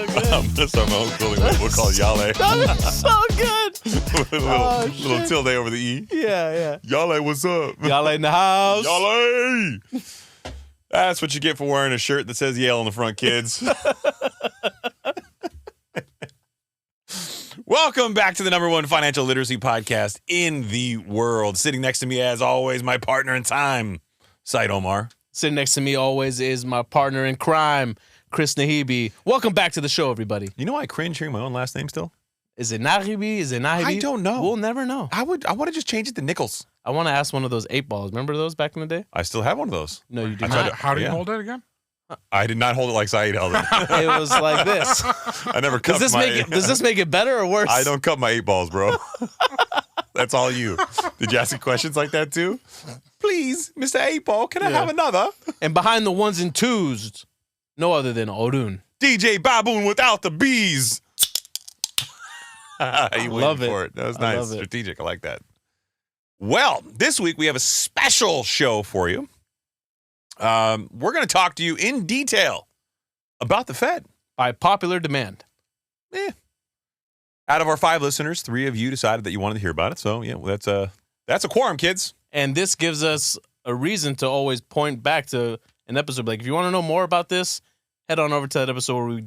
so good. I'm going to start my own clothing label. We'll call it Yale. That is so good. With a little tilde over the E. Yeah. Yale, what's up? Y'all in the house. Yale! That's what you get for wearing a shirt that says Yale on the front, kids. Welcome back to the #1 financial literacy podcast in the world. Sitting next to me, as always, my partner in time, Saied Omar. Sitting next to me always is my partner in crime, Chris Nahibi. Welcome back to the show, everybody. You know I cringe hearing my own last name still? Is it Nahibi? Is it Nahibi? I don't know. We'll never know. I want to just change it to Nichols. I want to ask one of those 8 balls. Remember those back in the day? I still have one of those. No, you do I not. tried to- How do you yeah. hold it again? I did not hold it like Saied held it. It was like this. I never cut Does this make it better or worse? I don't cut my 8 balls, bro. That's all you. Did you ask me questions like that too? Please, Mr. 8 Ball, can I have another? And behind the 1s and 2s, no other than Orun. DJ Baboon without the bees. You love waited it. for it. That was I nice. love it. Strategic. I like that. Well, this week we have a special show for you. We're going to talk to you in detail about the Fed. By popular demand. Out of our 5 listeners, 3 of you decided that you wanted to hear about it. So, yeah, well, that's a quorum, kids. And this gives us a reason to always point back to an episode. Like, if you want to know more about this, head on over to that episode where we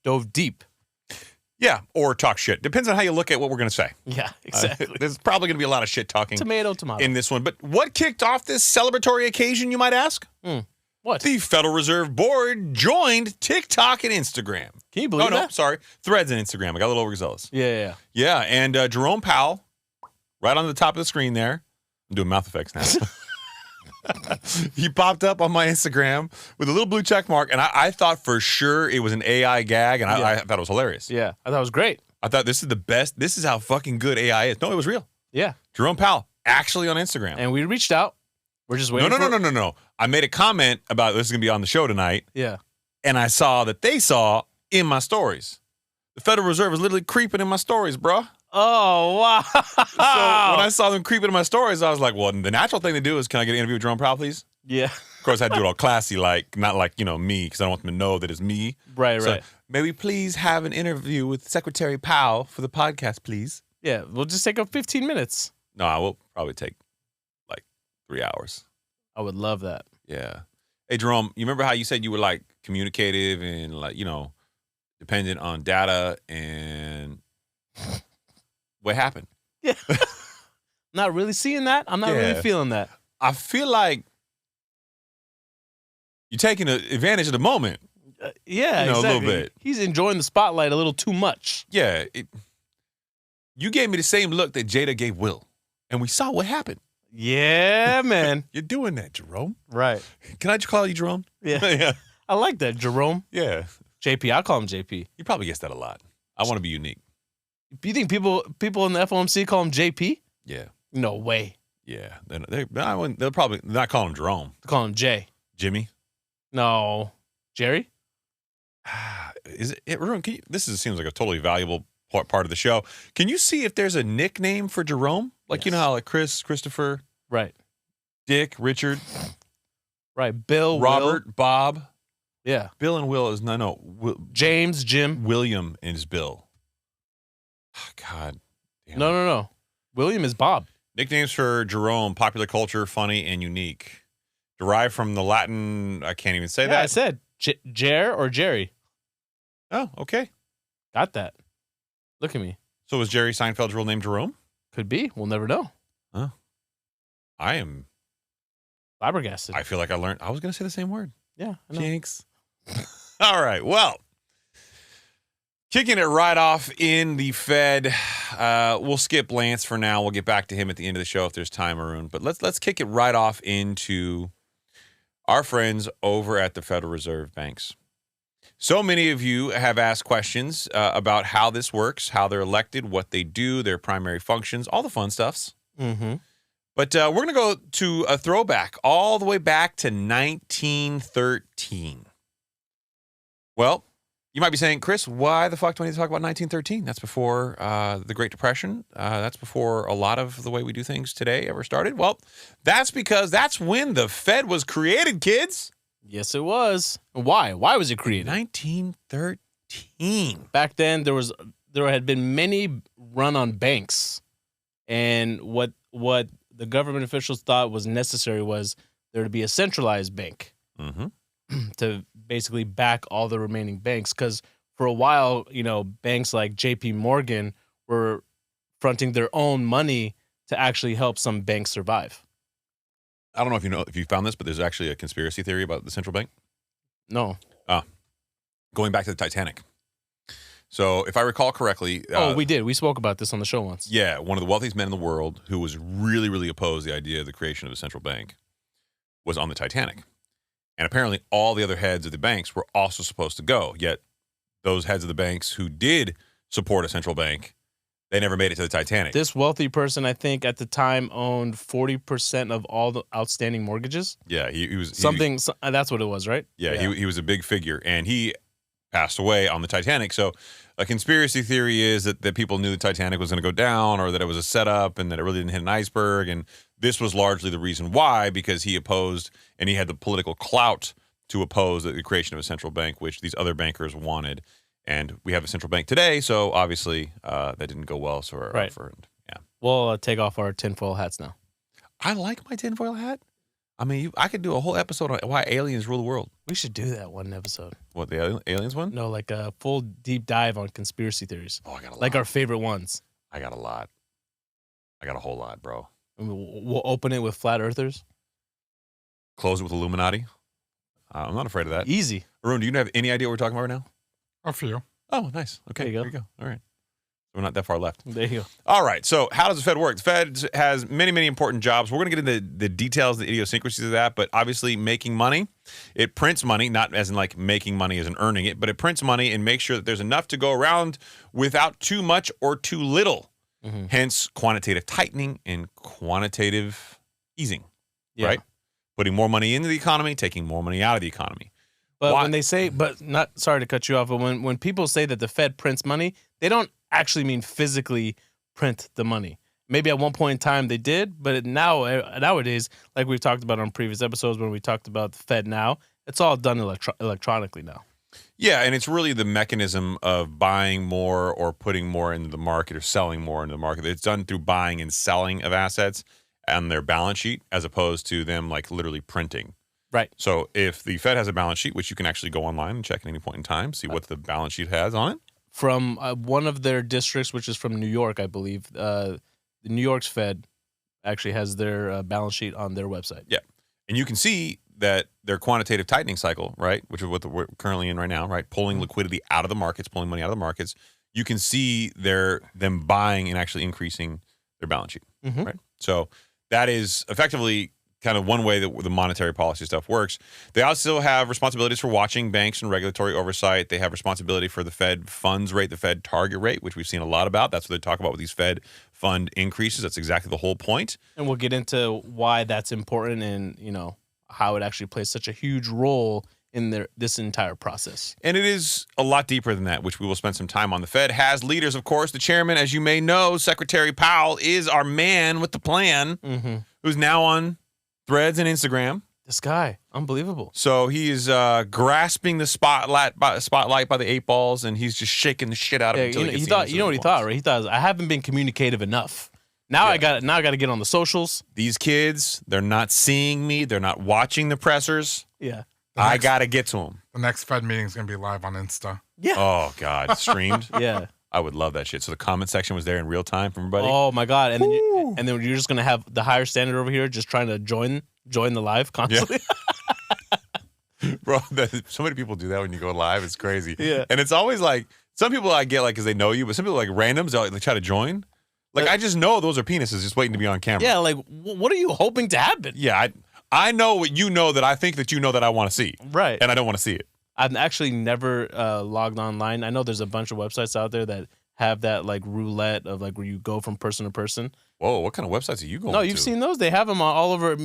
dove deep. Yeah, or talk shit. Depends on how you look at what we're going to say. Yeah, exactly. There's probably going to be a lot of shit talking Tomato. in this one. But what kicked off this celebratory occasion, you might ask? What? The Federal Reserve Board joined TikTok and Instagram. Can you believe that? No, sorry. Threads and Instagram. I got a little overzealous. Yeah. Yeah, and Jerome Powell, right on the top of the screen there. I'm doing mouth effects now. He popped up on my Instagram with a little blue check mark, and I thought for sure it was an AI gag, and I thought it was hilarious. Yeah. I thought it was great. I thought this is the best. This is how fucking good AI is. No, it was real. Yeah. Jerome Powell, actually on Instagram. And we reached out. We're just waiting No. I made a comment about this is going to be on the show tonight, Yeah. and I saw that they saw in my stories. The Federal Reserve was literally creeping in my stories, bro. Oh, wow. So when I saw them creeping in my stories, I was like, well, the natural thing to do is, can I get an interview with Jerome Powell, please? Yeah. Of course, I had to do it all classy, like, not like, me, because I don't want them to know that it's me. Right. May we please have an interview with Secretary Powell for the podcast, please? Yeah. We'll just take up 15 minutes. No, I will probably take like 3 hours. I would love that. Yeah. Hey, Jerome, you remember how you said you were like communicative and like, dependent on data and what happened? Yeah. Not really seeing that. I'm not really feeling that. I feel like you're taking advantage of the moment. Yeah, exactly. A little bit. He's enjoying the spotlight a little too much. Yeah. You gave me the same look that Jada gave Will, and we saw what happened. Yeah, man. You're doing that, Jerome. Right. Can I just call you Jerome? Yeah. Yeah. I like that, Jerome. Yeah. JP, I call him JP. You probably guess that a lot. I want to be unique. Do you think people in the FOMC call him JP? Yeah. No way. Yeah. They'll probably not call him Jerome. They call him Jay. Jimmy. No. Jerry? Is it Jerome? Seems like a totally valuable part of the show. Can you see if there's a nickname for Jerome? Like, you know how like Chris, Christopher, Right. Dick, Richard, Right. Bill, Robert, Will. Bob. Yeah. Bill and Will is James, Jim. William is Bill. God damn. No. William is Bob. Nicknames for Jerome: popular culture, funny, and unique. Derived from the Latin. I can't even say that. I said Jer or Jerry. Oh, okay. Got that. Look at me. So was Jerry Seinfeld's real name Jerome? Could be. We'll never know. I am Flabbergasted. I feel like I learned. I was going to say the same word. Yeah. I know. Jinx. All right. Well, kicking it right off in the Fed. We'll skip Lance for now. We'll get back to him at the end of the show if there's time, Arun. But let's kick it right off into our friends over at the Federal Reserve banks. So many of you have asked questions about how this works, how they're elected, what they do, their primary functions, all the fun stuffs. Mm-hmm. But we're going to go to a throwback all the way back to 1913. Well, you might be saying, Chris, why the fuck do I need to talk about 1913? That's before the Great Depression. That's before a lot of the way we do things today ever started. Well, that's because that's when the Fed was created, kids. Yes, it was. Why? Why was it created? 1913. Back then, there had been many run on banks, and what the government officials thought was necessary was there to be a centralized bank to basically back all the remaining banks. Because for a while, banks like J.P. Morgan were fronting their own money to actually help some banks survive. I don't know if you found this, but there's actually a conspiracy theory about the central bank. No. Going back to the Titanic. So if I recall correctly... we did. We spoke about this on the show once. Yeah, one of the wealthiest men in the world who was really, really opposed to the idea of the creation of a central bank was on the Titanic. And apparently all the other heads of the banks were also supposed to go. Yet those heads of the banks who did support a central bank, they never made it to the Titanic. This wealthy person, I think, at the time owned 40% of all the outstanding mortgages. Yeah, he was... That's what it was, right? Yeah. He was a big figure. And he passed away on the Titanic. So a conspiracy theory is that people knew the Titanic was going to go down, or that it was a setup and that it really didn't hit an iceberg. And this was largely the reason why, because he opposed, and he had the political clout to oppose the creation of a central bank, which these other bankers wanted. And we have a central bank today, so obviously that didn't go well. So right. We'll take off our tinfoil hats now. I like my tinfoil hat. I mean, I could do a whole episode on why aliens rule the world. We should do that one episode. What, the aliens one? No, like a full deep dive on conspiracy theories. Oh, I got a lot. Like our favorite ones. I got a lot. I got a whole lot, bro. We'll open it with flat earthers. Close it with Illuminati. I'm not afraid of that. Easy. Arun, do you have any idea what we're talking about right now? A few. Oh, nice. Okay, there you go. All right. We're not that far left. There you go. All right. So how does the Fed work? The Fed has many, many important jobs. We're going to get into the details, the idiosyncrasies of that, but obviously making money. It prints money, not as in like making money as in earning it, but it prints money and makes sure that there's enough to go around without too much or too little. Hence quantitative tightening and quantitative easing, right? Putting more money into the economy, taking more money out of the economy. But when they say, sorry to cut you off, but when people say that the Fed prints money, they don't actually mean physically print the money. Maybe at one point in time they did, but nowadays, like we've talked about on previous episodes when we talked about the Fed now, it's all done electronically now. Yeah, and it's really the mechanism of buying more or putting more into the market or selling more into the market. It's done through buying and selling of assets on their balance sheet as opposed to them like literally printing. Right. So if the Fed has a balance sheet, which you can actually go online and check at any point in time, see what the balance sheet has on it. From one of their districts, which is from New York, I believe, the New York's Fed actually has their balance sheet on their website. Yeah. And you can see that their quantitative tightening cycle, right, which is what we're currently in right now, right, pulling liquidity out of the markets, pulling money out of the markets, you can see them buying and actually increasing their balance sheet, right? So that is effectively kind of one way that the monetary policy stuff works. They also have responsibilities for watching banks and regulatory oversight. They have responsibility for the Fed funds rate, the Fed target rate, which we've seen a lot about. That's what they talk about with these Fed fund increases. That's exactly the whole point. And we'll get into why that's important and, how it actually plays such a huge role in this entire process. And it is a lot deeper than that, which we will spend some time on. The Fed has leaders, of course. The chairman, as you may know, Secretary Powell, is our man with the plan, who's now on Threads and Instagram. This guy, unbelievable. So he is grasping the spotlight by the 8 balls, and he's just shaking the shit out of it. He thought what he thought, right? He thought, I haven't been communicative enough. Now I got to get on the socials. These kids, they're not seeing me. They're not watching the pressers. Yeah. I got to get to them. The next Fed meeting is going to be live on Insta. Yeah. Oh, God. Streamed? Yeah. I would love that shit. So the comment section was there in real time for everybody? Oh, my God. And then you're just going to have the higher standard over here just trying to join the live constantly. Yeah. Bro, so many people do that when you go live. It's crazy. Yeah. And it's always like, some people I get like because they know you, but some people like randoms, they try to join. Like, I just know those are penises just waiting to be on camera. Yeah, like, what are you hoping to happen? Yeah, I know what you know that I think that you know that I want to see. Right. And I don't want to see it. I've actually never logged online. I know there's a bunch of websites out there that have that, like, roulette of, like, where you go from person to person. Whoa, what kind of websites are you going to? No, you've seen those? They have them all over,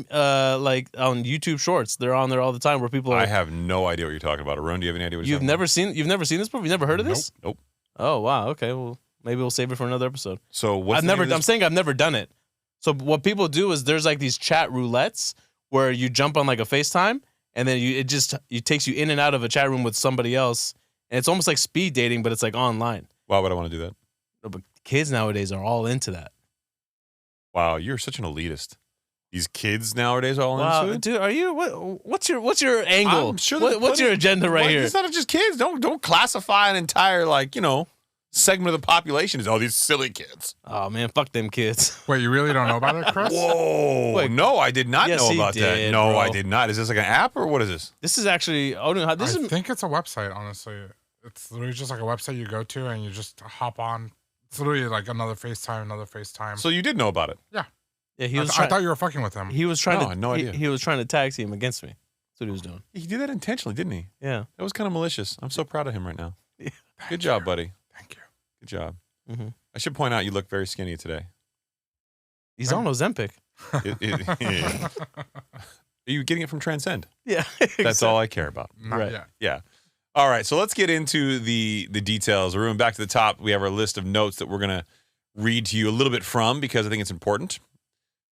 like, on YouTube Shorts. They're on there all the time where people are... I have no idea what you're talking about. Arun, do you have any idea what you're talking about? You've never seen this before? You've never heard of this? Nope. Oh, wow. Okay, well... Maybe we'll save it for another episode. So what's I'm saying I've never done it. So what people do is there's like these chat roulettes where you jump on like a FaceTime and then it takes you in and out of a chat room with somebody else And it's almost like speed dating, but it's like online. Why would I want to do that? But kids nowadays are all into that. Wow, you're such an elitist. These kids nowadays are all Wow, into it? dude, are you? What's your angle? I'm sure What's your agenda right here? It's not just kids. Don't classify an entire segment of the population as all these silly kids. Oh man, fuck them kids. Wait, you really don't know about it, Chris? Whoa! Wait, no, I did not yes, know he about that. did, No, bro. I did not. Is this like an app or what is this? This is actually. Oh no, this I is. think it's a website, honestly. It's literally just like a website you go to and you just hop on. It's literally like another FaceTime. So you did know about it? Yeah, he I, was. I thought you were fucking with him. he was trying No, to. I had no idea. He was trying to tag team against me. That's what he was doing. He did that intentionally, didn't he? Yeah. That was kind of malicious. I'm so proud of him right now. Yeah. Good job, buddy. Thank you. Good job. Mm-hmm. I should point out you look very skinny today. He's on Ozempic. Are you getting it from Transcend? Yeah. That's all I care about. Not Right. yet. Yeah. All right. So let's get into the details. We're moving back to the top. We have our list of notes that we're going to read to you a little bit from because I think it's important.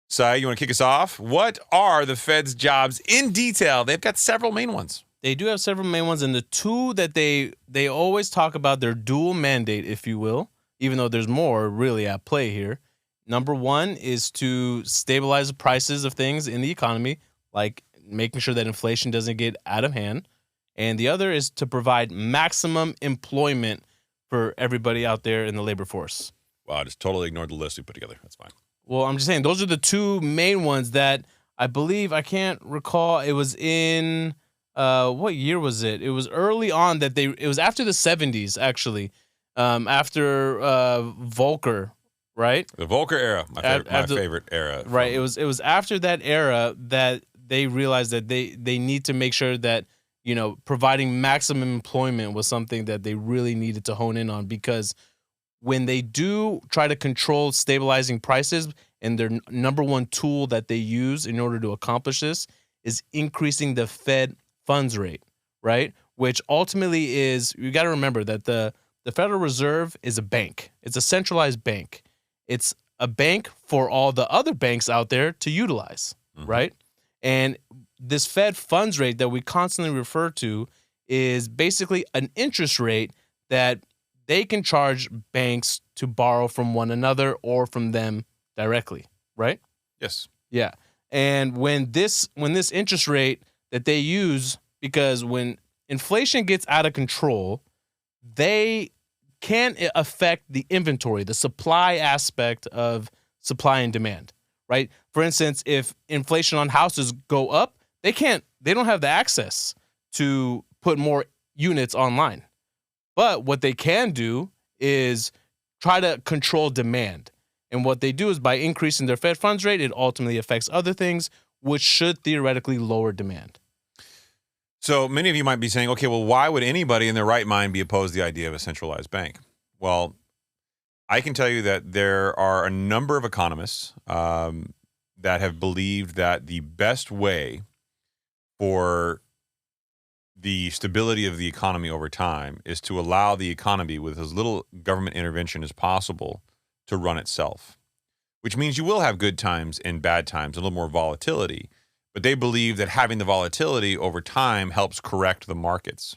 Sai, you want to kick us off? What are the Fed's jobs in detail? They've got several main ones. They do have several main ones, and the two that they always talk about, their dual mandate, if you will, even though there's more really at play here. Number one is to stabilize the prices of things in the economy, like making sure that inflation doesn't get out of hand. And the other is to provide maximum employment for everybody out there in the labor force. Wow, I just totally ignored the list we put together. That's fine. Well, I'm just saying those are the two main ones that I believe, I can't recall, it was in what year was it? It was early on that it was after the 70s actually. After Volcker, right? The Volcker era, my favorite era. Right. It was after that era that they realized that they need to make sure that, providing maximum employment was something that they really needed to hone in on, because when they do try to control stabilizing prices, and their number one tool that they use in order to accomplish this is increasing the Fed funds rate, right? Which ultimately is, you got to remember that the Federal Reserve is a bank. It's a centralized bank. It's a bank for all the other banks out there to utilize, right? And this Fed funds rate that we constantly refer to is basically an interest rate that they can charge banks to borrow from one another or from them directly, right? Yes. Yeah. And when this interest rate that they use, because when inflation gets out of control, they can affect the inventory, the supply aspect of supply and demand, right? For instance, if inflation on houses go up, they don't have the access to put more units online. But what they can do is try to control demand. And what they do is by increasing their Fed funds rate, it ultimately affects other things, which should theoretically lower demand. So many of you might be saying, okay, well, why would anybody in their right mind be opposed to the idea of a centralized bank? Well, I can tell you that there are a number of economists that have believed that the best way for the stability of the economy over time is to allow the economy with as little government intervention as possible to run itself, which means you will have good times and bad times, a little more volatility. But they believe that having the volatility over time helps correct the markets,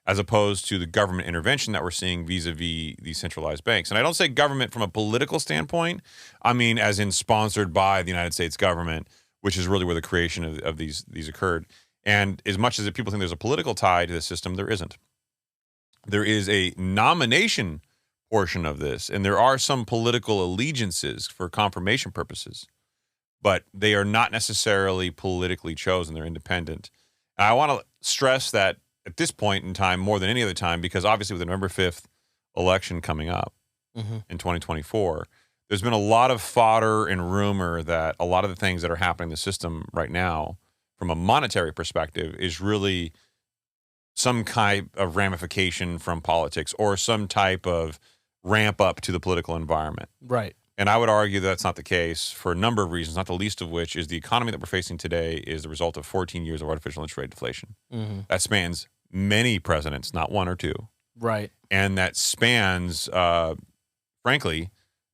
as opposed to the government intervention that we're seeing vis-a-vis these centralized banks. And I don't say government from a political standpoint. I mean, as in sponsored by the United States government, which is really where the creation of these occurred. And as much as people think there's a political tie to the system, there isn't. There is a nomination portion of this, and there are some political allegiances for confirmation purposes, but they are not necessarily politically chosen. They're independent. And I want to stress that at this point in time, more than any other time, because obviously with the November 5th election coming up in 2024, there's been a lot of fodder and rumor that a lot of the things that are happening in the system right now, from a monetary perspective, is really some kind of ramification from politics or some type of ramp up to the political environment. Right. And I would argue that that's not the case for a number of reasons, not the least of which is the economy that we're facing today is the result of 14 years of artificial interest rate deflation. That spans many presidents, not one or two. Right. And that spans, frankly,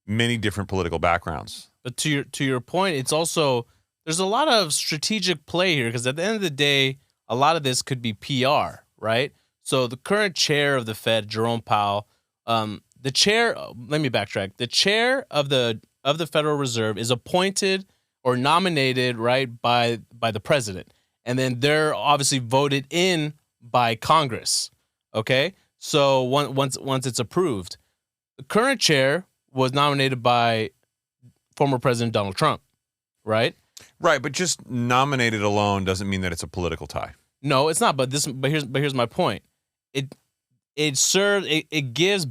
many different political backgrounds. But to your point, it's also, there's a lot of strategic play here, because at the end of the day, a lot of this could be PR, right? So the current chair of the Fed, Jerome Powell, the chair. Let me backtrack. The chair of the Federal Reserve is appointed or nominated, right, by the president, and then they're obviously voted in by Congress. Okay, so once it's approved, the current chair was nominated by former President Donald Trump, right? Right, but just nominated alone doesn't mean that it's a political tie. No, it's not. But here's my point. It gives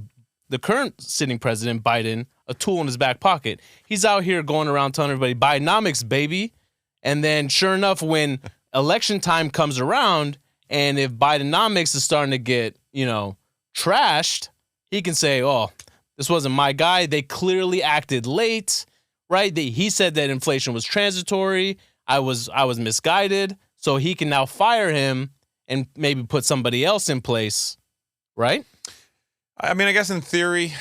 the current sitting president Biden a tool in his back pocket. He's out here going around telling everybody Bidenomics, baby, and then sure enough, when election time comes around, and if Bidenomics is starting to get trashed, he can say, "Oh, this wasn't my guy. They clearly acted late." Right? He said that inflation was transitory. I was misguided. So he can now fire him and maybe put somebody else in place. Right? I mean, I guess in theory, you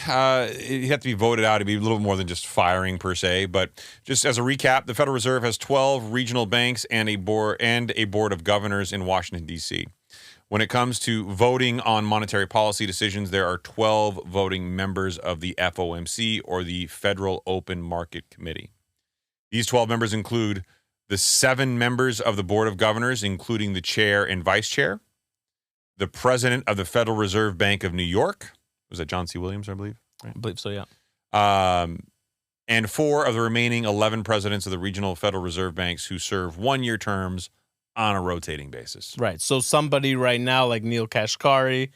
have to be voted out. It'd be a little more than just firing per se. But just as a recap, the Federal Reserve has 12 regional banks and a board of governors in Washington, D.C. When it comes to voting on monetary policy decisions, there are 12 voting members of the FOMC, or the Federal Open Market Committee. These 12 members include the 7 members of the Board of Governors, including the chair and vice chair, the president of the Federal Reserve Bank of New York. Was that John C. Williams, I believe? Right? I believe so, yeah. And 4 of the remaining 11 presidents of the regional Federal Reserve banks who serve one-year terms on a rotating basis. Right. So somebody right now like Neel Kashkari.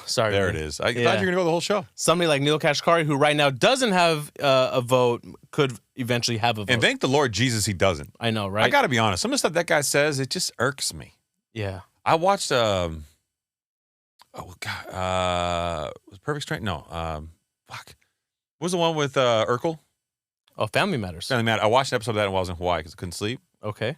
Sorry. There it is. I thought you were going to go the whole show. Somebody like Neel Kashkari, who right now doesn't have a vote, could eventually have a vote. And thank the Lord Jesus he doesn't. I know, right? I got to be honest. Some of the stuff that guy says, it just irks me. Yeah. I watched, was Perfect Strength? No. What was the one with Urkel? Oh, Family Matters. Family Matters. I watched an episode of that while I was in Hawaii because I couldn't sleep. Okay.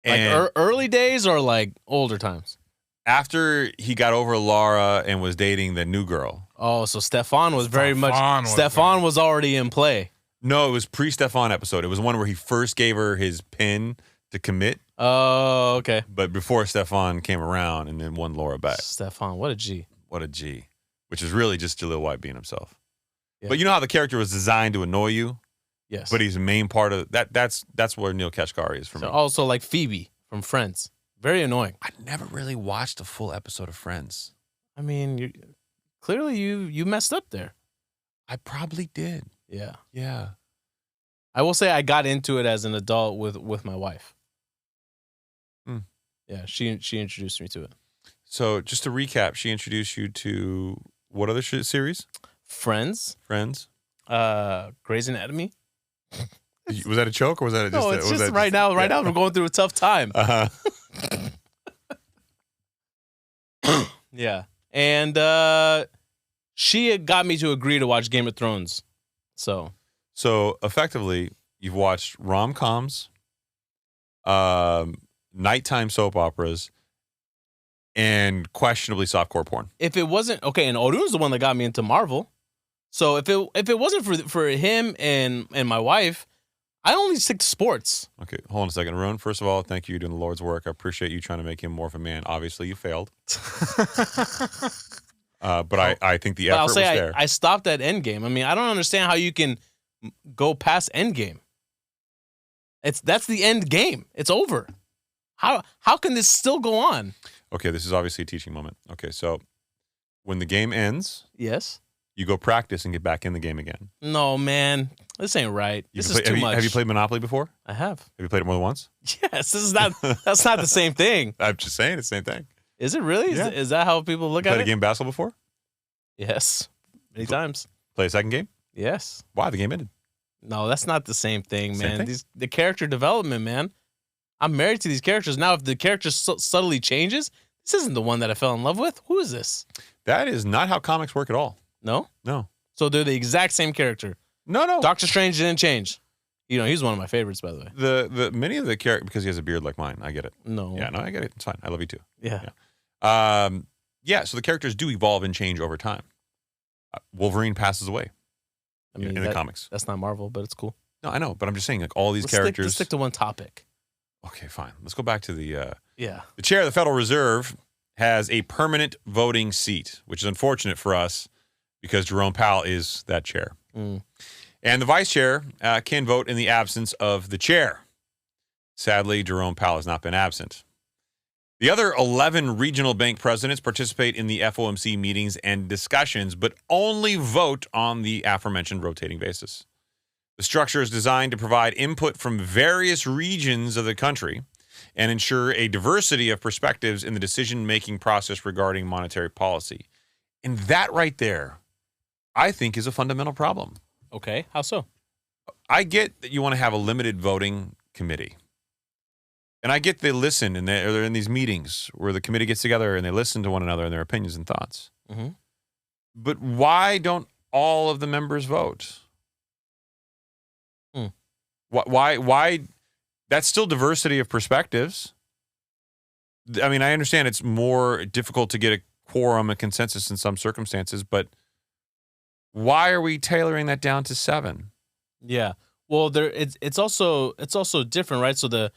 And like early days or like older times? After he got over Laura and was dating the new girl. Oh, so Stefan was was already in play. No, it was pre-Stefan episode. It was one where he first gave her his pin to commit. Oh, okay. But before Stefan came around and then won Laura back. Stefan, what a G. What a G. Which is really just Jaleel White being himself. Yeah. But you know how the character was designed to annoy you? Yes. But he's the main part of that. That's where Neel Kashkari is for me. Also like Phoebe from Friends. Very annoying. I never really watched a full episode of Friends. I mean, clearly you messed up there. I probably did. Yeah. Yeah. I will say I got into it as an adult with my wife. Yeah, she introduced me to it. So just to recap, she introduced you to what other series? Friends. Grey's Anatomy. Was that a joke or was that no? It's just right now. Right now, we're going through a tough time. Yeah, and she got me to agree to watch Game of Thrones. So effectively, you've watched rom-coms, nighttime soap operas, and questionably softcore porn. If it wasn't okay, and Orun's the one that got me into Marvel. So if it wasn't for him and my wife, I only stick to sports. Okay, hold on a second. Arun, first of all, thank you for doing the Lord's work. I appreciate you trying to make him more of a man. Obviously, you failed. But I think the effort was there. I stopped at Endgame. I mean, I don't understand how you can go past Endgame. That's the end game. It's over. How can this still go on? Okay, this is obviously a teaching moment. Okay, so when the game ends, yes, you go practice and get back in the game again. No, man, this ain't right. This is too much. Have you played Monopoly before? I have. Have you played it more than once? Yes, this is not. That's not the same thing. I'm just saying it's the same thing. Is it really? Yeah. Is that how people look at it? Played a game of basketball before? Yes, many times. Play a second game? Yes. Why? The game ended. No, that's not the same thing, man. Same thing? The character development, man. I'm married to these characters. Now, if the character subtly changes, this isn't the one that I fell in love with. Who is this? That is not how comics work at all. No? No. So they're the exact same character. No. Doctor Strange didn't change. He's one of my favorites, by the way. The many of the characters, because he has a beard like mine. I get it. No. Yeah, no, I get it. It's fine. I love you too. Yeah. So the characters do evolve and change over time. Wolverine passes away in the comics. That's not Marvel, but it's cool. No, I know, but I'm just saying, like all these characters. Let's stick to one topic. Okay, fine. Let's go back to the Yeah. The chair of the Federal Reserve has a permanent voting seat, which is unfortunate for us because Jerome Powell is that chair. Mm. And the vice chair can vote in the absence of the chair. Sadly, Jerome Powell has not been absent. The other 11 regional bank presidents participate in the FOMC meetings and discussions, but only vote on the aforementioned rotating basis. The structure is designed to provide input from various regions of the country and ensure a diversity of perspectives in the decision-making process regarding monetary policy. And that right there, I think, is a fundamental problem. Okay. How so? I get that you want to have a limited voting committee. And I get they listen, and they're in these meetings where the committee gets together and they listen to one another and their opinions and thoughts. Mm-hmm. But why don't all of the members vote? Why? That's still diversity of perspectives. I mean, I understand it's more difficult to get a quorum and consensus in some circumstances, but why are we tailoring that down to 7? Yeah. Well, it's also different, right? So the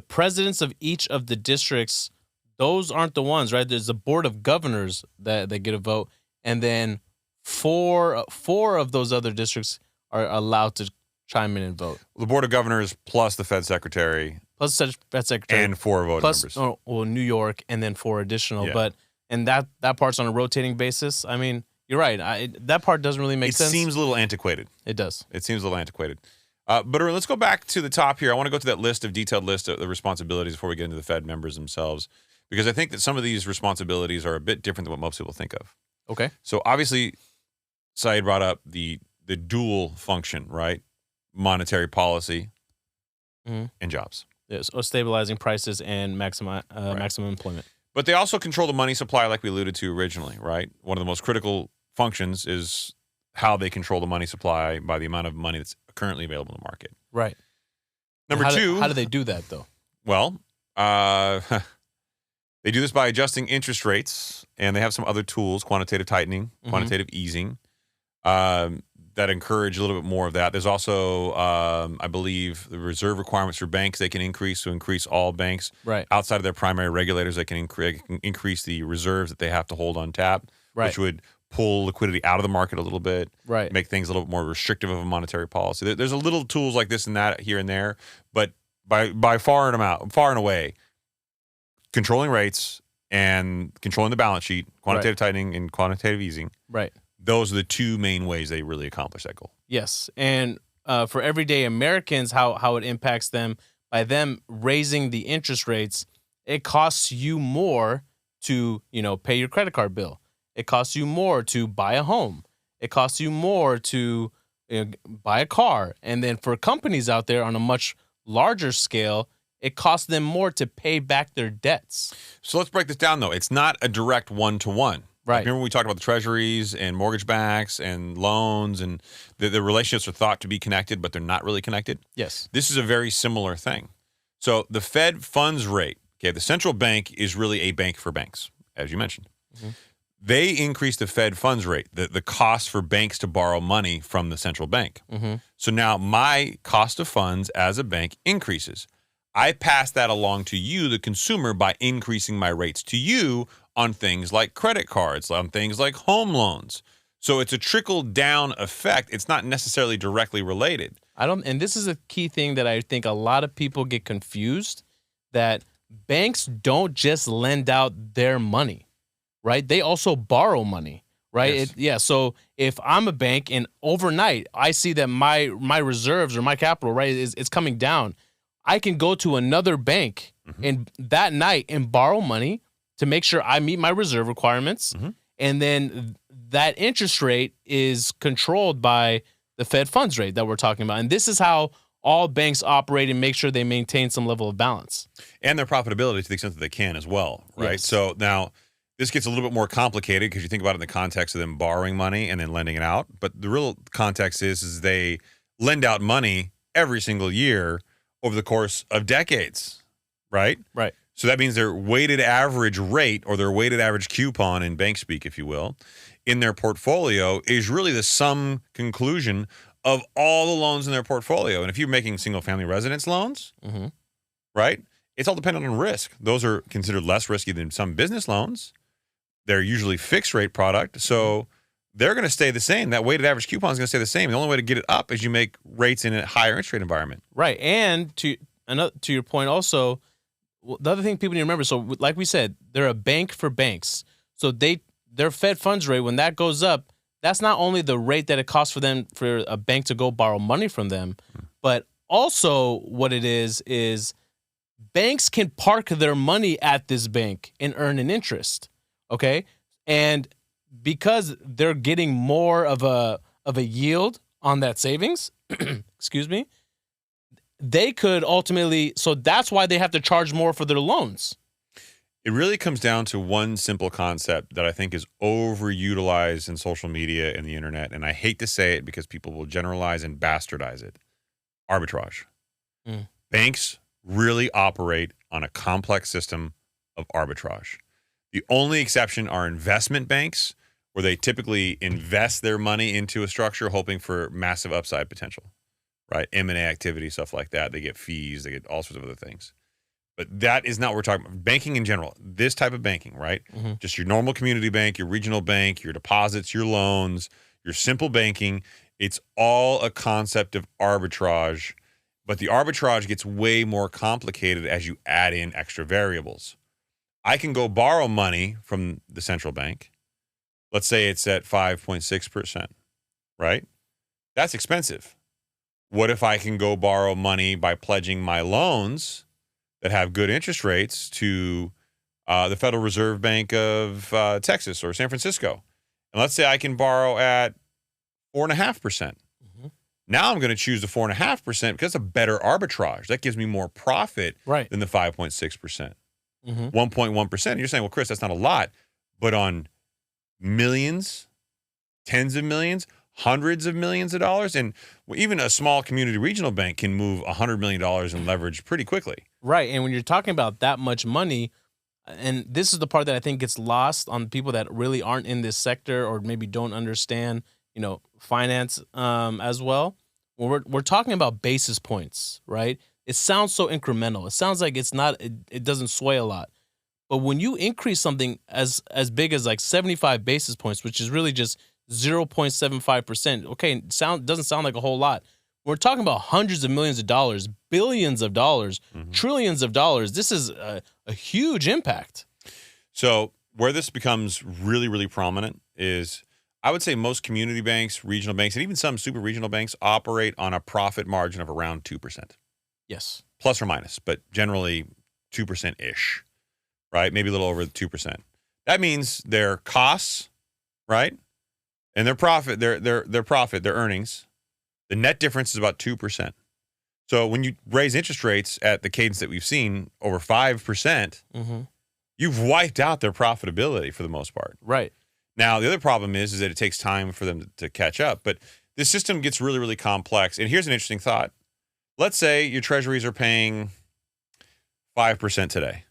presidents of each of the districts, those aren't the ones, right? There's a board of governors that get a vote, and then four of those other districts are allowed to chime in and vote. The board of governors plus the Fed secretary. Plus the Fed secretary. And 4 voting members. Well, New York, and then 4 additional. Yeah. And that part's on a rotating basis. I mean, you're right. That part doesn't really make sense. It seems a little antiquated. It does. It seems a little antiquated. But let's go back to the top here. I want to go to that detailed list of the responsibilities before we get into the Fed members themselves, because I think that some of these responsibilities are a bit different than what most people think of. Okay. So obviously, Saied brought up the dual function, right? Monetary policy and jobs. Yes, or stabilizing prices and maximum employment. But they also control the money supply, like we alluded to originally, right? One of the most critical functions is how they control the money supply by the amount of money that's currently available in the market. Right. Number 2. How do they do that, though? Well, they do this by adjusting interest rates, and they have some other tools, quantitative tightening, quantitative easing, that encourage a little bit more of that. There's also, I believe, the reserve requirements for banks they can increase to increase all banks. Right. Outside of their primary regulators, they can increase the reserves that they have to hold on tap, which would pull liquidity out of the market a little bit, make things a little bit more restrictive of a monetary policy. There's a little tools like this and that here and there, but by far and away, controlling rates and controlling the balance sheet, quantitative tightening and quantitative easing, those are the 2 main ways they really accomplish that goal. Yes, and for everyday Americans, how it impacts them, by them raising the interest rates, it costs you more to pay your credit card bill. It costs you more to buy a home. It costs you more to buy a car. And then for companies out there on a much larger scale, it costs them more to pay back their debts. So let's break this down, though. It's not a direct one-to-one. Right. Remember when we talked about the treasuries and mortgage backs and loans, and the relationships are thought to be connected, but they're not really connected? Yes. This is a very similar thing. So the Fed funds rate, the central bank is really a bank for banks, as you mentioned. Mm-hmm. They increase the Fed funds rate, the cost for banks to borrow money from the central bank. Mm-hmm. So now my cost of funds as a bank increases. I pass that along to you, the consumer, by increasing my rates to you on things like credit cards, on things like home loans. So it's a trickle-down effect. It's not necessarily directly related. And this is a key thing that I think a lot of people get confused, that banks don't just lend out their money, right? They also borrow money, right? Yes. So if I'm a bank and overnight I see that my reserves or my capital, right, is coming down, I can go to another bank and that night and borrow money to make sure I meet my reserve requirements. And then that interest rate is controlled by the Fed funds rate that we're talking about. And this is how all banks operate and make sure they maintain some level of balance. And their profitability to the extent that they can as well, right? Yes. So now this gets a little bit more complicated because you think about it in the context of them borrowing money and then lending it out. But the real context is they lend out money every single year over the course of decades, right? Right. So that means their weighted average rate, or their weighted average coupon in bank speak, if you will, in their portfolio is really the sum conclusion of all the loans in their portfolio. And if you're making single-family residence loans, right, It's all dependent on risk. Those are considered less risky than some business loans. They're usually fixed rate product. So they're going to stay the same. That weighted average coupon is going to stay the same. The only way to get it up is you make rates in a higher interest rate environment. Right. And to your point also, the other thing people need to remember, so like we said, they're a bank for banks. So their Fed funds rate, when that goes up, that's not only the rate that it costs for them, for a bank to go borrow money from them, but also what it is banks can park their money at this bank and earn an interest. Okay? And because they're getting more of a yield on that savings, excuse me, they could ultimately, so that's why they have to charge more for their loans. It really comes down to one simple concept that I think is overutilized in social media and the internet, and I hate to say it because people will generalize and bastardize it. Arbitrage. Banks really operate on a complex system of arbitrage. The only exception are investment banks, where they typically invest their money into a structure hoping for massive upside potential, right? M&A activity, stuff like that. They get fees, they get all sorts of other things. But that is not what we're talking about. Banking in general, this type of banking, right? Just your normal community bank, your regional bank, your deposits, your loans, your simple banking. It's all a concept of arbitrage, but the arbitrage gets way more complicated as you add in extra variables. I can go borrow money from the central bank. Let's say it's at 5.6%, right? That's expensive. What if I can go borrow money by pledging my loans that have good interest rates to the Federal Reserve Bank of Texas or San Francisco? And let's say I can borrow at 4.5%. Now I'm going to choose the 4.5% because it's a better arbitrage. That gives me more profit than the 5.6%. 1.1%. You're saying, well, Chris, that's not a lot. But on millions, tens of millions, hundreds of millions of dollars, and even a small community regional bank can move $100 million in leverage pretty quickly. Right. And when you're talking about that much money, and this is the part that I think gets lost on people that really aren't in this sector or maybe don't understand, finance as well. When we're talking about basis points, right? It sounds so incremental. It sounds like it doesn't sway a lot. But when you increase something as big as like 75 basis points, which is really just 0.75%, okay, doesn't sound like a whole lot. We're talking about hundreds of millions of dollars, billions of dollars, trillions of dollars. This is a huge impact. So where this becomes really, really prominent is, I would say most community banks, regional banks, and even some super regional banks operate on a profit margin of around 2%. Yes. Plus or minus, but generally 2%-ish, right? Maybe a little over 2%. That means their costs, right? And their profit, their profit, their earnings, the net difference is about 2%. So when you raise interest rates at the cadence that we've seen, over 5%, you've wiped out their profitability for the most part. Right. Now, the other problem is that it takes time for them to catch up. But this system gets really, really complex. And here's an interesting thought. Let's say your treasuries are paying 5% today.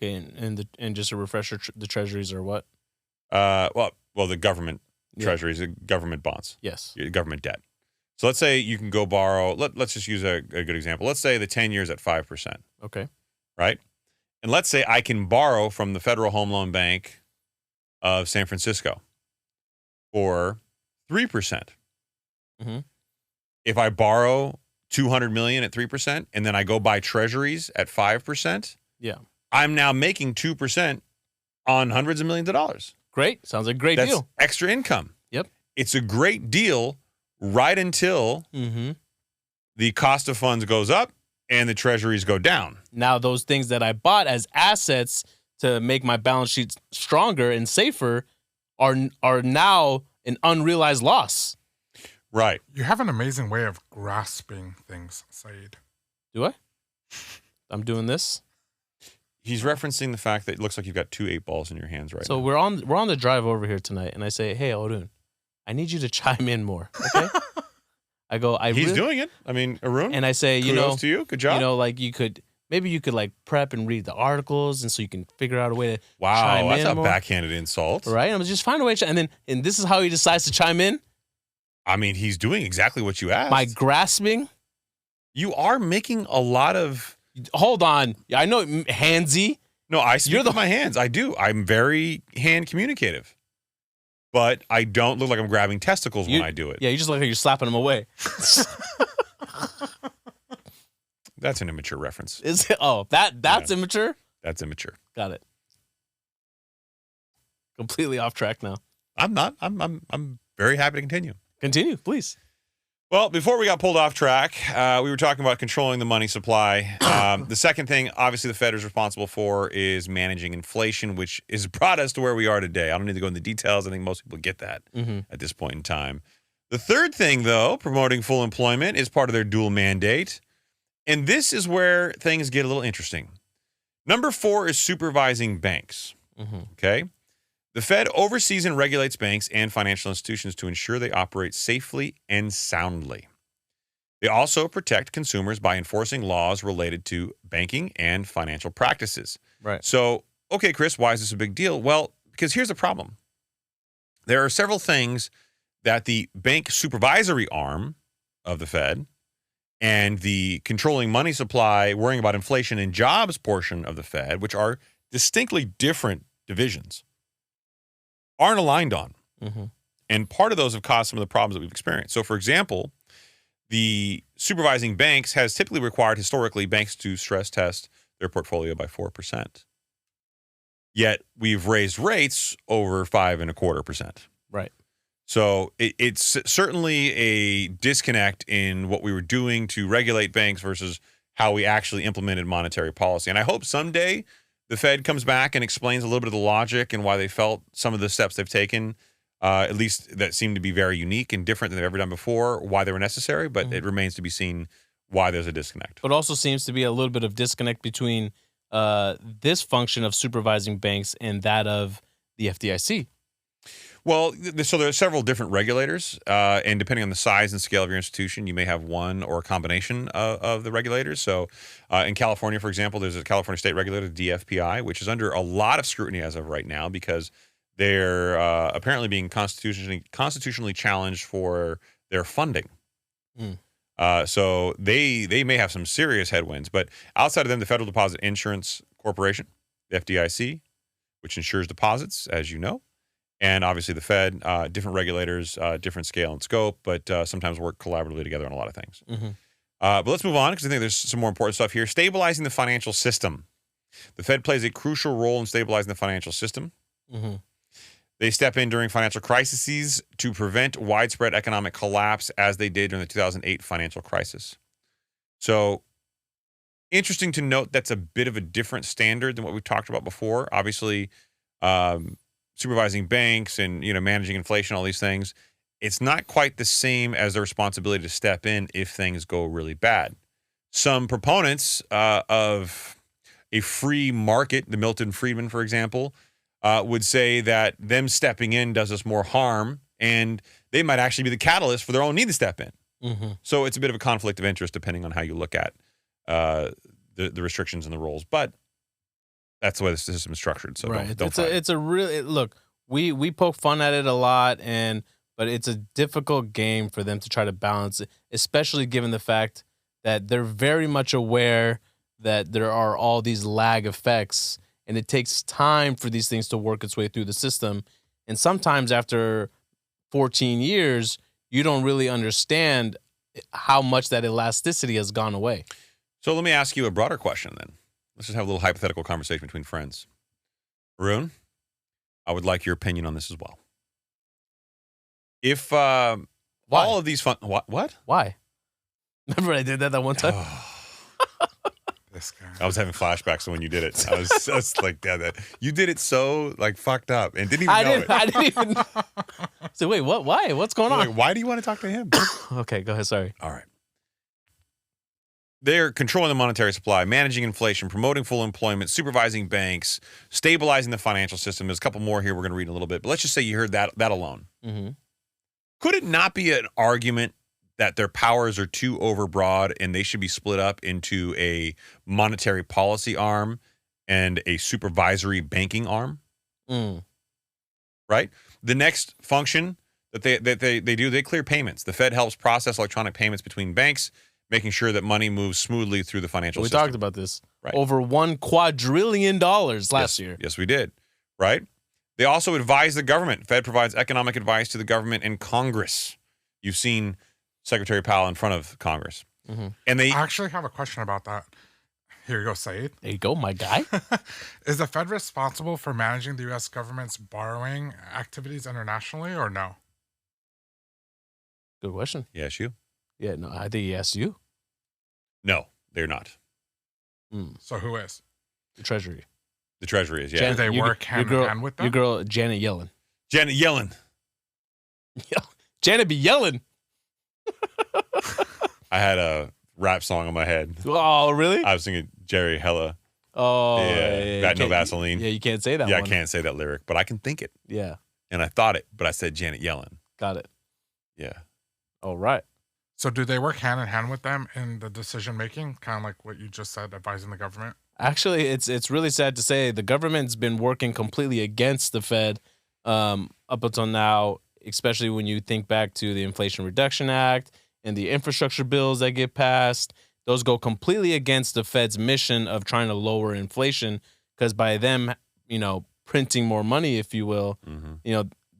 Okay, and just a refresher, the treasuries are what? Well, the government treasuries, the government bonds. Yes. Government debt. So let's say you can go borrow. Let's just use a good example. Let's say the 10 years at 5%. Okay. Right? And let's say I can borrow from the Federal Home Loan Bank of San Francisco for 3%. If I borrow $200 million at 3%, and then I go buy treasuries at 5%, I'm now making 2% on hundreds of millions of dollars. Great. Sounds like a great deal. That's extra income. Yep. It's a great deal right until the cost of funds goes up and the treasuries go down. Now, those things that I bought as assets to make my balance sheet stronger and safer are now an unrealized loss. Right. You have an amazing way of grasping things, Saied. Do I? I'm doing this. He's referencing the fact that it looks like you've got 2 8-balls in your hands right now. So we're on the drive over here tonight, and I say, "Hey, Arun, I need you to chime in more." Okay. I go, He's doing it. I mean, Arun. And I say, kudos to you. Good job. Like you could like prep and read the articles, and so you can figure out a way to wow, chime that's in a more. backhanded insult. Right? I'm just find a way to, and this is how he decides to chime in. I mean, he's doing exactly what you asked. By grasping. You are making a lot of Hold on. I know handsy. No, I speak with my hands. I do. I'm very hand communicative. But I don't look like I'm grabbing testicles when I do it. Yeah, you just look like you're slapping them away. That's an immature reference. Is it? Oh, that's immature? That's immature. Got it. Completely off track now. I'm not. I'm very happy to continue. Continue, please. Well, before we got pulled off track, we were talking about controlling the money supply. The second thing, obviously, the Fed is responsible for is managing inflation, which has brought us to where we are today. I don't need to go into details. I think most people get that at this point in time. The third thing, though, promoting full employment is part of their dual mandate. And this is where things get a little interesting. Number 4 is supervising banks. Okay? The Fed oversees and regulates banks and financial institutions to ensure they operate safely and soundly. They also protect consumers by enforcing laws related to banking and financial practices. Right. So, okay, Chris, why is this a big deal? Well, because here's the problem. There are several things that the bank supervisory arm of the Fed and the controlling money supply, worrying about inflation and jobs portion of the Fed, which are distinctly different divisions, aren't aligned on. And part of those have caused some of the problems that we've experienced. So, for example, the supervising banks has typically required historically banks to stress test their portfolio by 4%. Yet we've raised rates over 5.25%. Right. So it's certainly a disconnect in what we were doing to regulate banks versus how we actually implemented monetary policy. And I hope someday the Fed comes back and explains a little bit of the logic and why they felt some of the steps they've taken, at least that seem to be very unique and different than they've ever done before, why they were necessary. But it remains to be seen why there's a disconnect. But also seems to be a little bit of disconnect between this function of supervising banks and that of the FDIC. Well, so there are several different regulators, and depending on the size and scale of your institution, you may have one or a combination of the regulators. So in California, for example, there's a California state regulator, the DFPI, which is under a lot of scrutiny as of right now because they're apparently being constitutionally challenged for their funding. So they may have some serious headwinds. But outside of them, the Federal Deposit Insurance Corporation, the FDIC, which insures deposits, as you know, and obviously the Fed, different regulators, different scale and scope, but sometimes work collaboratively together on a lot of things. But let's move on because I think there's some more important stuff here. Stabilizing the financial system. The Fed plays a crucial role in stabilizing the financial system. They step in during financial crises to prevent widespread economic collapse as they did during the 2008 financial crisis. So interesting to note that's a bit of a different standard than what we've talked about before. Obviously, supervising banks and managing inflation, all these things, it's not quite the same as the responsibility to step in if things go really bad. Some proponents of a free market, the Milton Friedman, for example, would say that them stepping in does us more harm, and they might actually be the catalyst for their own need to step in. So it's a bit of a conflict of interest depending on how you look at the restrictions and the rules. But that's the way the system is structured. So right. don't it's a really look. We poke fun at it a lot, but it's a difficult game for them to try to balance it, especially given the fact that they're very much aware that there are all these lag effects, and it takes time for these things to work its way through the system. And sometimes after 14 years, you don't really understand how much that elasticity has gone away. So let me ask you a broader question then. Let's just have a little hypothetical conversation between friends. Arun, I would like your opinion on this as well. If all of these what? Why? Remember I did that one time? This guy. I was having flashbacks when you did it. I was like, that. You did it so fucked up and didn't even know it. I didn't even know. So wait, what? Why? What's going on? Like, why do you want to talk to him? Okay, go ahead. Sorry. All right. They're controlling the monetary supply, managing inflation, promoting full employment, supervising banks, stabilizing the financial system. There's a couple more here we're going to read in a little bit. But let's just say you heard that alone. Could it not be an argument that their powers are too overbroad and they should be split up into a monetary policy arm and a supervisory banking arm? Right? The next function that they do, they clear payments. The Fed helps process electronic payments between banks, making sure that money moves smoothly through the financial We system. talked about this. Right. Over $1 quadrillion last year. Yes, we did. Right? They also advise the government. Fed provides economic advice to the government and Congress. You've seen Secretary Powell in front of Congress. Mm-hmm. And they I actually have a question about that. Here you go, Saied. There you go, my guy. Is the Fed responsible for managing the U.S. government's borrowing activities internationally or no? Good question. Yes, you. Yeah, no, I think he asked you. No, they're not. So who is? The Treasury. The Treasury is, yeah. Jan- Do they your- work hand in hand with them? Your girl, Janet Yellen. Janet Yellen. Janet be yelling. I had a rap song in my head. Oh, really? I was singing Jerry Hella. Oh, Yeah, Got you No can't- Vaseline. Yeah, you can't say that Yeah, one. I can't say that lyric, but I can think it. Yeah, And I thought it, but I said Janet Yellen. got it. Yeah. All right. So do they work hand in hand with them in the decision making? Kind of like what you just said, advising the government? Actually, it's really sad to say the government's been working completely against the Fed up until now, especially when you think back to the Inflation Reduction Act and the infrastructure bills that get passed. Those go completely against the Fed's mission of trying to lower inflation, because by them, printing more money, if you will,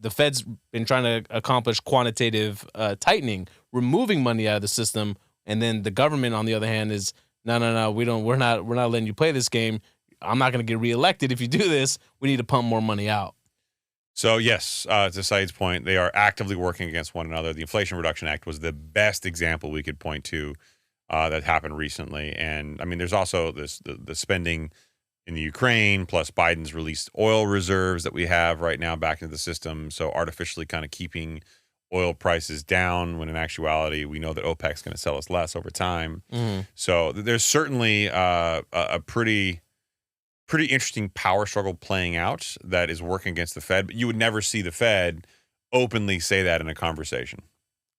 the Fed's been trying to accomplish quantitative tightening, removing money out of the system, and then the government, on the other hand, is no, we're not letting you play this game. I'm not going to get reelected if you do this. We need to pump more money out. So, yes, to Said's point, they are actively working against one another. The Inflation Reduction Act was the best example we could point to that happened recently. And, I mean, there's also the spending in the Ukraine, plus Biden's released oil reserves that we have right now back into the system. So artificially kind of keeping oil prices down when in actuality we know that OPEC's going to sell us less over time. Mm-hmm. So there's certainly a pretty interesting power struggle playing out that is working against the Fed. But you would never see the Fed openly say that in a conversation.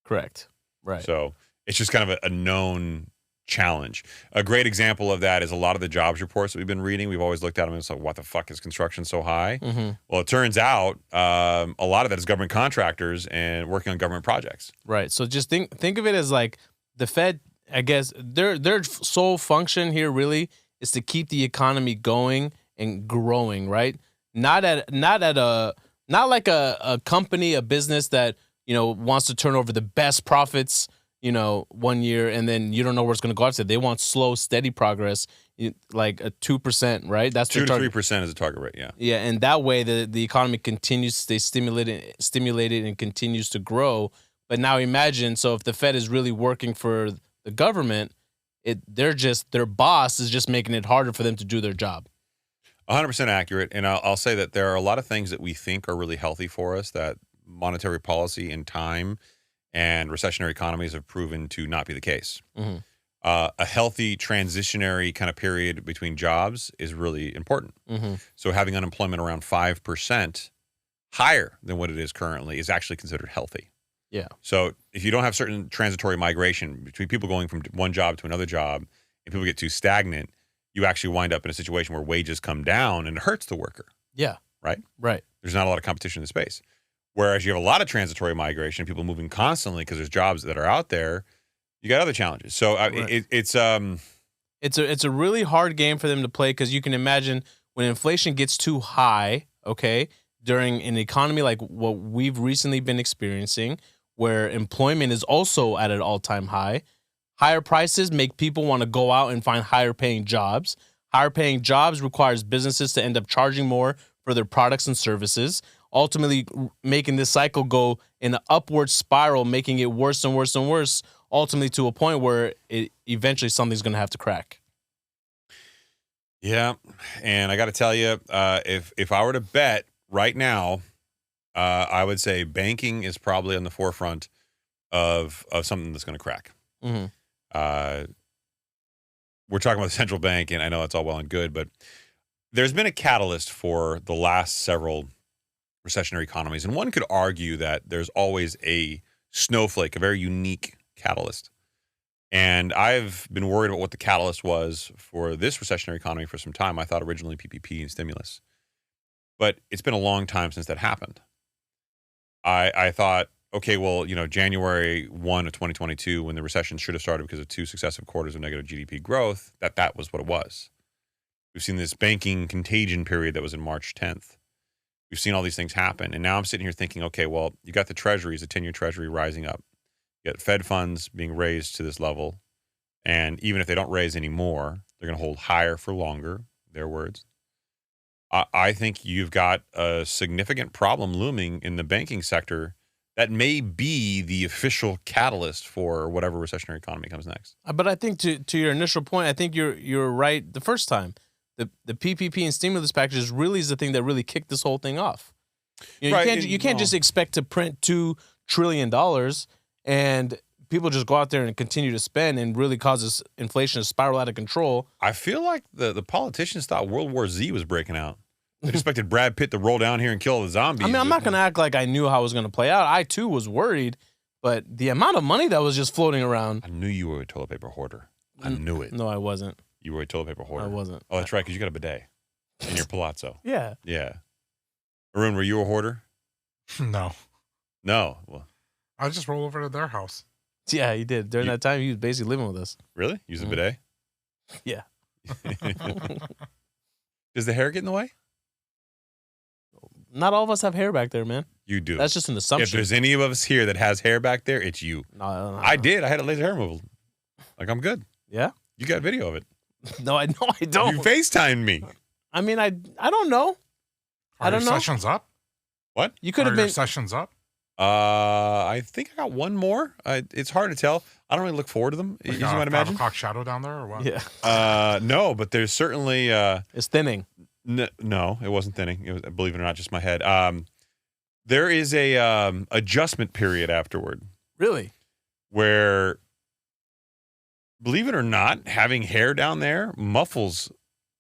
Correct. Right. So it's just kind of a known challenge. A great example of that is a lot of the jobs reports that we've been reading. We've always looked at them and it's like, what the fuck is construction so high? Mm-hmm. Well, it turns out a lot of that is government contractors and working on government projects. Right. So just think of it as like the Fed, I guess, their sole function here really is to keep the economy going and growing, right? Not like a company, a business that, wants to turn over the best profits, 1 year, and then you don't know where it's going to go after. They want slow, steady progress, like a 2%, right? That's 2 their to target. 3% is a target rate, yeah. Yeah, and that way the economy continues to stay stimulated and continues to grow. But now imagine, so if the Fed is really working for the government, their boss is just making it harder for them to do their job. 100% accurate. And I'll say that there are a lot of things that we think are really healthy for us that monetary policy in time and recessionary economies have proven to not be the case. Mm-hmm. A healthy transitionary kind of period between jobs is really important. Mm-hmm. So having unemployment around 5% higher than what it is currently is actually considered healthy. Yeah. So if you don't have certain transitory migration between people going from one job to another job and people get too stagnant, you actually wind up in a situation where wages come down and it hurts the worker. Yeah. Right? Right. There's not a lot of competition in the space. Whereas you have a lot of transitory migration, people moving constantly because there's jobs that are out there, you got other challenges. So Right. it's a really hard game for them to play, because you can imagine when inflation gets too high, okay, during an economy like what we've recently been experiencing, where employment is also at an all-time high, higher prices make people want to go out and find higher paying jobs. Higher paying jobs requires businesses to end up charging more for their products and services, ultimately making this cycle go in an upward spiral, making it worse and worse and worse, ultimately to a point where eventually something's going to have to crack. Yeah, and I got to tell you, if I were to bet right now, I would say banking is probably on the forefront of something that's going to crack. Mm-hmm. We're talking about the central bank, and I know it's all well and good, but there's been a catalyst for the last several recessionary economies, and one could argue that there's always a snowflake, a very unique catalyst. And I've been worried about what the catalyst was for this recessionary economy for some time. I thought originally PPP and stimulus, but it's been a long time since that happened. I thought okay, well, January 1 of 2022, when the recession should have started because of 2 successive quarters of negative GDP growth, that was what it was. We've seen this banking contagion period that was in March 10th. We've seen all these things happen. And now I'm sitting here thinking, okay, well, you got the treasuries, the 10-year treasury rising up. You got Fed funds being raised to this level. And even if they don't raise any more, they're going to hold higher for longer, their words. I think you've got a significant problem looming in the banking sector that may be the official catalyst for whatever recessionary economy comes next. But I think to your initial point, I think you're right the first time. The PPP and stimulus packages really is the thing that really kicked this whole thing off. Right, You can't just expect to print $2 trillion and people just go out there and continue to spend and really causes inflation to spiral out of control. I feel like the politicians thought World War Z was breaking out. They expected Brad Pitt to roll down here and kill the zombies. I mean, I'm not going to act like I knew how it was going to play out. I, too, was worried. But the amount of money that was just floating around. I knew you were a toilet paper hoarder. I knew it. No, I wasn't. You were a toilet paper hoarder. I wasn't. Oh, that's right, because you got a bidet in your palazzo. Yeah. Yeah. Arun, were you a hoarder? No. No. Well, I just roll over to their house. Yeah, he did. During that time, he was basically living with us. really? Use a bidet? Yeah. Does the hair get in the way? Not all of us have hair back there, man. You do. That's just an If assumption. there's any of us here that has hair back there, it's you. No. I did. I had a laser hair removal. Like, I'm good. Yeah? You got video of it. No, I don't. You FaceTimed me. I mean, I don't know. I don't know. Sessions up? What? You could Are have your been. sessions up? I think I got one more. It's hard to tell. I don't really look forward to them, as you might imagine. 5 o'clock shadow down there or what? Yeah. No, but there's certainly It's thinning. no, it wasn't thinning. It was, believe it or not, just my head. There is a adjustment period afterward Really? where, believe it or not, having hair down there muffles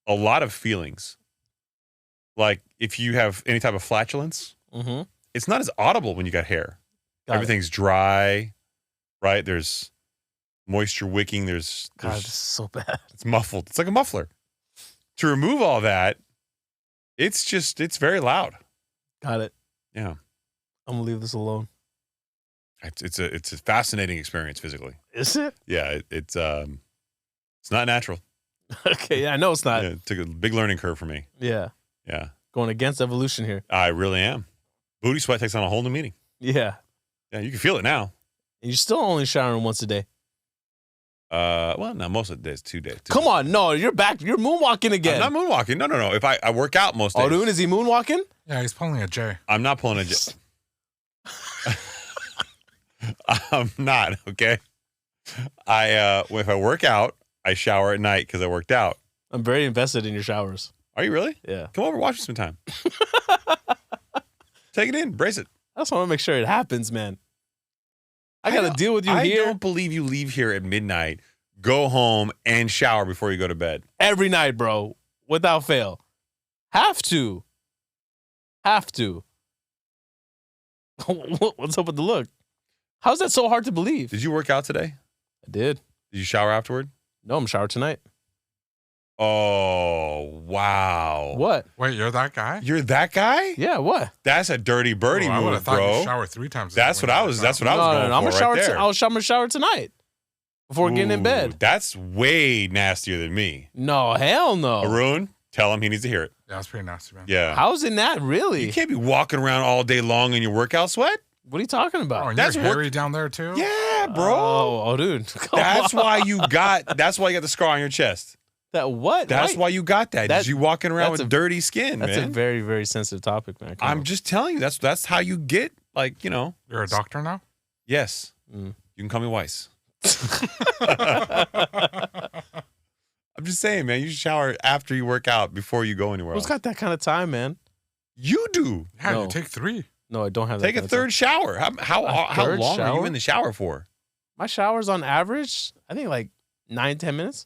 a lot of feelings. Like if you have any type of flatulence, Mm-hmm. it's not as audible when you got hair. Everything's dry, right? There's moisture wicking. God, this is so bad. it's muffled. It's like a muffler. To remove all that, it's very loud. Got it. Yeah. I'm gonna leave this alone. It's a fascinating experience physically. Is it? Yeah, it's not natural. Okay, yeah, I know it's not. Yeah, it took a big learning curve for me. Yeah. Yeah. Going against evolution here. I really am. Booty sweat takes on a whole new meaning. Yeah. Yeah, you can feel it now. And you're still only showering once a day. Well, no, most of the days, 2 days. Come on, no, you're back. You're moonwalking again. I'm not moonwalking. No. If I work out most days. Oh, dude, is he moonwalking? Yeah, he's pulling a J. I'm not pulling a J. I'm not, okay? If I work out, I shower at night because I worked out. I'm very invested in your showers. Are you really? Yeah. Come over, watch me sometime. Take it in, brace it. I just want to make sure it happens, man. I got to deal with you I here don't believe you leave here at midnight, go home, and shower before you go to bed. every night, bro, without fail. Have to. What's up with the look? How's that so hard to believe? Did you work out today? I did. Did you shower afterward? No, I'm showered tonight. Oh, wow. What? Wait, you're that guy? You're that guy? Yeah, what? That's a dirty birdie I would move, have thought bro. you shower 3 times a day That's when what I you was. work That's out. what I was going I'm for gonna shower. right there. I'm gonna shower tonight before getting in Ooh, bed. That's way nastier than me. No, hell no. Arun, tell him he needs to hear it. Yeah, that's pretty nasty, man. Yeah. How's it not really? You can't be walking around all day long in your workout sweat. What are you talking Oh, about? and That's you're what- hairy down there too? Yeah, bro. Oh, dude. Come That's on. why you got the scar on your chest. That what? That's why you got that. That- You walking around that's with a- dirty skin, That's man. a very, very sensitive topic, man. Come I'm on. just telling you. That's how you get, like, You're a doctor now? Yes. Mm. You can call me Weiss. I'm just saying, man. You should shower after you work out before you go anywhere Who's else. got that kind of time, man? You do. Yeah, No. you take 3. No, I don't have that. Take a kind of third shower. How third long are you shower? in the shower for? time. My showers on average, I think like 9-10 minutes.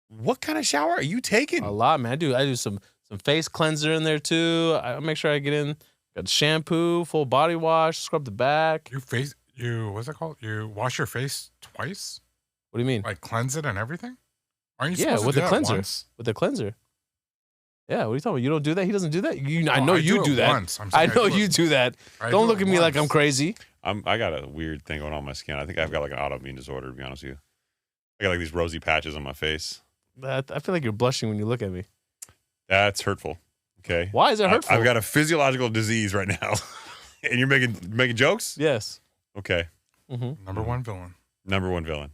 What kind of shower are you taking? A lot, man. I do some face cleanser in there too. I make sure I get in. Got shampoo, full body wash, scrub the back. What's it called? You wash your face twice? What do you mean? Like cleanse it and everything? Aren't you Yeah, supposed with to the do that cleanser. once? With the cleanser. Yeah, what are you talking about? You don't do that? He doesn't do that? I No, know I you it do that. once. I'm I saying know do it- you do that. I Don't do look it at me like I'm once. crazy. I got a weird thing going on my skin. I think I've got like an autoimmune disorder, to be honest with you. I got like these rosy patches on my face. I feel like you're blushing when you look at me. That's hurtful. Okay. Why is it hurtful? I've got a physiological disease right now. And you're making jokes? Yes. Okay. Mm-hmm. Number one villain. Number one villain.